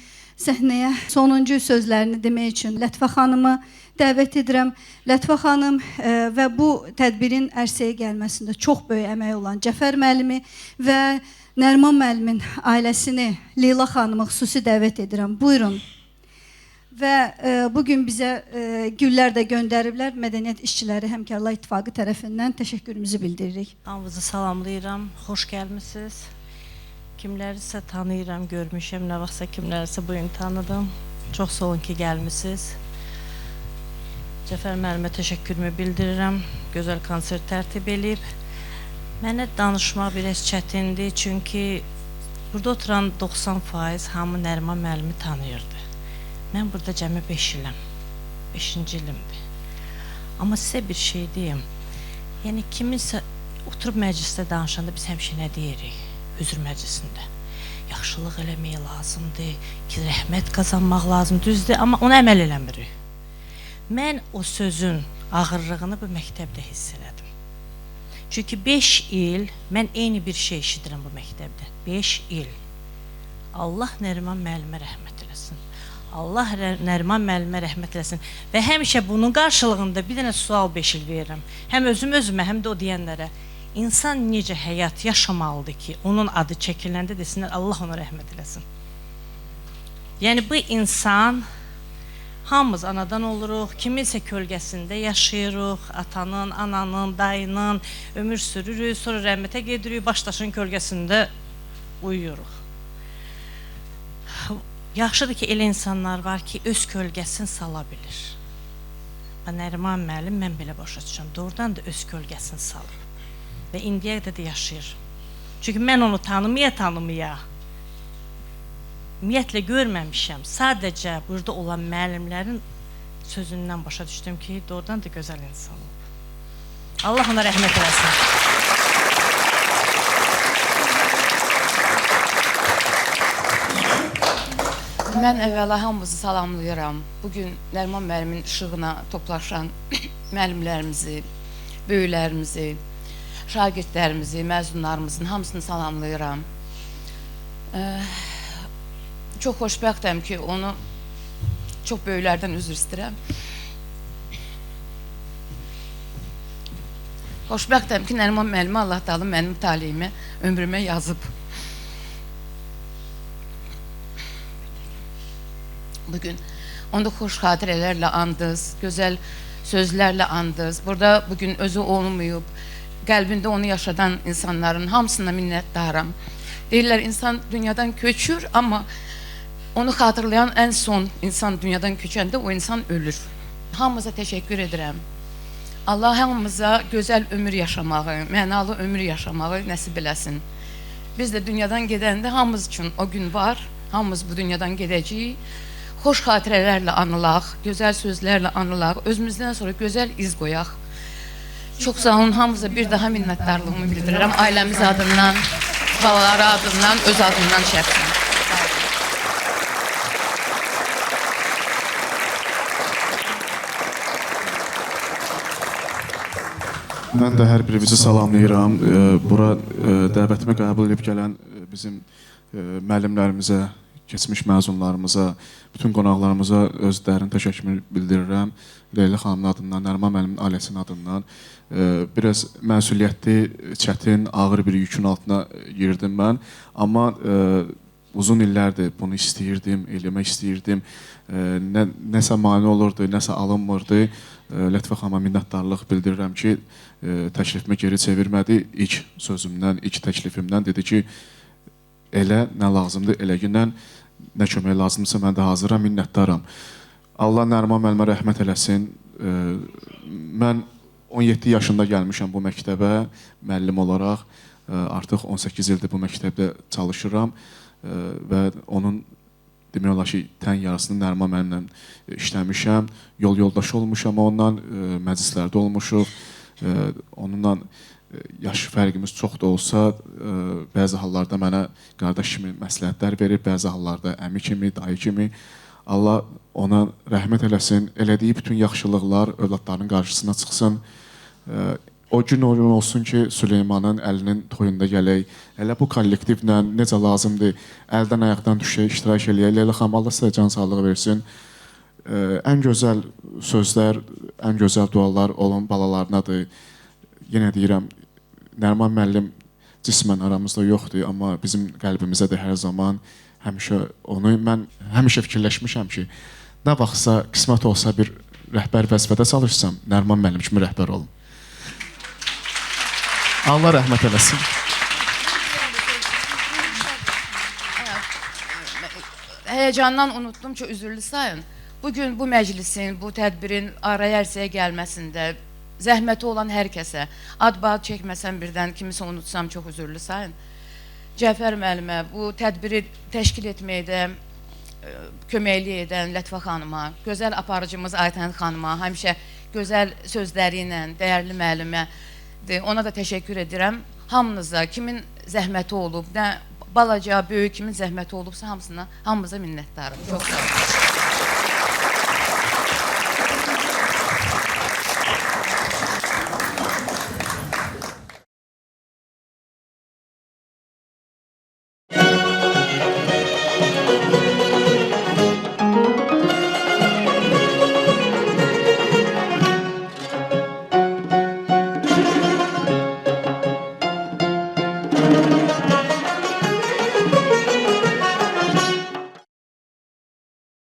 səhnəyə sonuncu sözlərini demək üçün Lətifə xanımı dəvət edirəm. Lətifə xanım və bu tədbirin ərsəyə gəlməsində çox böyük əməyi olan Cəfər müəllimi və Nəriman müəllimin ailəsini, Leyla xanımı xüsusi dəvət edirəm. Buyurun. Və bugün bizə güllər də göndəriblər. Mədəniyyət İşçiləri Həmkarlar İttifaqı tərəfindən təşəkkürümüzü bildiririk. Hamınızı salamlayıram. Xoş gəlmisiniz. Kimlərisə tanıyıram, görmüşəm, nə vaxtsa kimlərisə bu gün tanıdım. Çox sağ olun ki, gəlmisiniz. Cəfər müəllimə təşəkkürümü bildirirəm. Gözəl konsert tərtib eləyib. Mənə danışmaq biraz çətindir, çünki burada oturan 90% hamı Nəriman müəllimi tanıyırdı. Mən burada cəmi 5 iləm, 5-ci ilimdir. Amma sizə bir şey deyim, yəni kiminsə oturub məclisdə danışanda biz həmişə nə deyirik, hüzur məclisində? Yaxşılıq eləmək lazımdır, ki, rəhmət qazanmaq lazımdır, düzdür, amma ona əməl eləmirik. Mən o sözün ağırlığını bu məktəbdə hiss elədim. Çünki 5 il mən eyni bir şey eşidirəm bu məktəbdə, 5 il. Allah Nəriman müəllimə rəhmət eləsin. Allah Nəriman müəllimə rəhmət eləsin. Və həmişə bunun qarşılığında bir dənə sual 5 il verirəm. Həm özümə, həm də o deyənlərə. İnsan necə həyat yaşamalıdır ki, onun adı çəkiləndə desinlər, Allah ona rəhmət eləsin. Yəni bu insan, hamımız anadan oluruq, kiminsə kölgəsində yaşayırıq, atanın, ananın, dayının, ömür sürürük, sonra rəhmətə gedirik, başdaşın kölgəsində uyuyuruq. Yaxşıdır ki, elə insanlar var ki, öz kölgəsini sala bilir. Nəriman müəllim, mən belə başa düşürəm, doğrudan da öz kölgəsini salıb. Və indiyə qədər də yaşayır. Çünki mən onu tanımaya, ümumiyyətlə görməmişəm. Sadəcə burada olan müəllimlərin sözündən başa düşdüm ki, doğrudan da gözəl insan olub. Allah ona rəhmət eləsin. Mən əvvəla hamımızı salamlayıram. Bugün Nəriman müəllimin işığına toplaşan müəllimlərimizi, böyüklərimizi, şagirdlərimizi, məzunlarımızın hamısını salamlayıram. Çox xoşbəxtəm ki, onu çox böyüklərdən üzr istəyirəm. Xoşbəxtəm ki, Nəriman müəllimi Allah Taala mənim taleyimə, ömrümə yazıb. Bugün onu da xoş xatirələrlə andız, gözəl sözlərlə andız. Burada bugün özü olmayıb, qəlbində onu yaşadan insanların hamısına minnətdaram. Deyirlər, insan dünyadan köçür, amma onu xatırlayan ən son insan dünyadan köçəndə o insan ölür. Hamımıza təşəkkür edirəm. Allah hamımıza gözəl ömür yaşamağı, mənalı ömür yaşamağı nəsib eləsin. Biz də dünyadan gedəndə hamımız üçün o gün var, hamımız bu dünyadan gedəcəyik. Xoş xatirələrlə anılaq, gözəl sözlərlə anılaq, özümüzdən sonra gözəl iz qoyaq. Çox sağ olun, hamımıza bir daha minnətdarlığımı bildirirəm. Ailəmiz adından, balaları adından, öz adından şəxsən. Mən də hər birimizi salamlayıram. Bura dəvətimi qəbul edib gələn bizim müəllimlərimizə, keçmiş məzunlarımıza, bütün qonaqlarımıza öz dərin təşəkkür bildirirəm. Leyla xanımın adından, Nəriman müəllimin ailəsinin adından. Biraz məsuliyyətli, çətin, ağır bir yükün altına girdim mən. Amma uzun illərdir bunu istəyirdim, eləmək istəyirdim. Nəsə mane olurdu, nəsə alınmırdı. Lətifə xanıma minnətdarlıq bildirirəm ki, təklifimi geri çevirmədi. İlk sözümdən, ilk təklifimdən dedi ki, elə nə lazımdır, eləginən nə kömək lazımdırsa mən də hazıram, minnətdaram. Allah Nəriman müəllimə rəhmət eləsin. Mən 17 yaşında gəlmişəm bu məktəbə müəllim olaraq. Artıq 18 ildir bu məktəbdə çalışıram və onun demək olar ki, tən yarısını Nəriman müəllimlə işləmişəm. Yol yoldaşı olmuşam ondan, məclislərdə olmuşuq. Onunla yaş fərqimiz çox da olsa, bəzi hallarda mənə qardaş kimi məsləhətlər verir, bəzi hallarda əmi kimi, dayı kimi. Allah ona rəhmət eləsin, elədiyi bütün yaxşılıqlar övladlarının qarşısına çıxsın. O gün olsun ki, Süleymanın əlinin toyunda gələk, elə bu kollektivlə necə lazımdır, əldən ayaqdan düşək, iştirak eləyək. Leyla xanım, Allah sizə can sağlığı versin. Ən gözəl sözlər, ən gözəl dualar olan balalarınadır. Yenə deyirəm, Nəriman müəllim cismən aramızda yoxdur, amma bizim qəlbimizə də hər zaman həmişə onu mən həmişə fikirləşmişəm ki, nə vaxtsa qismət olsa bir rəhbər vəzifədə çalışsam, Nəriman müəllim kimi rəhbər olum. Allah rəhmət eləsin. Həyəcandan unutdum ki, üzürlü sayın. Bugün bu məclisin, bu tədbirin araya ərsəyə gəlməsində zəhməti olan hər kəsə, ad-bad çəkməsəm birdən, kimisə unutsam çox üzürlü sayın. Cəfər müəllimə, bu tədbiri təşkil etməkdə köməklik edən Lətifə xanıma, gözəl aparıcımız Aytən xanıma, həmişə gözəl sözləri ilə, dəyərli müəllimə, ona da təşəkkür edirəm. Hamınıza, kimin zəhməti olub, nə balaca, böyük kimin zəhməti olubsa hamısına, hamımıza minnətdarım. Çox sağ olun.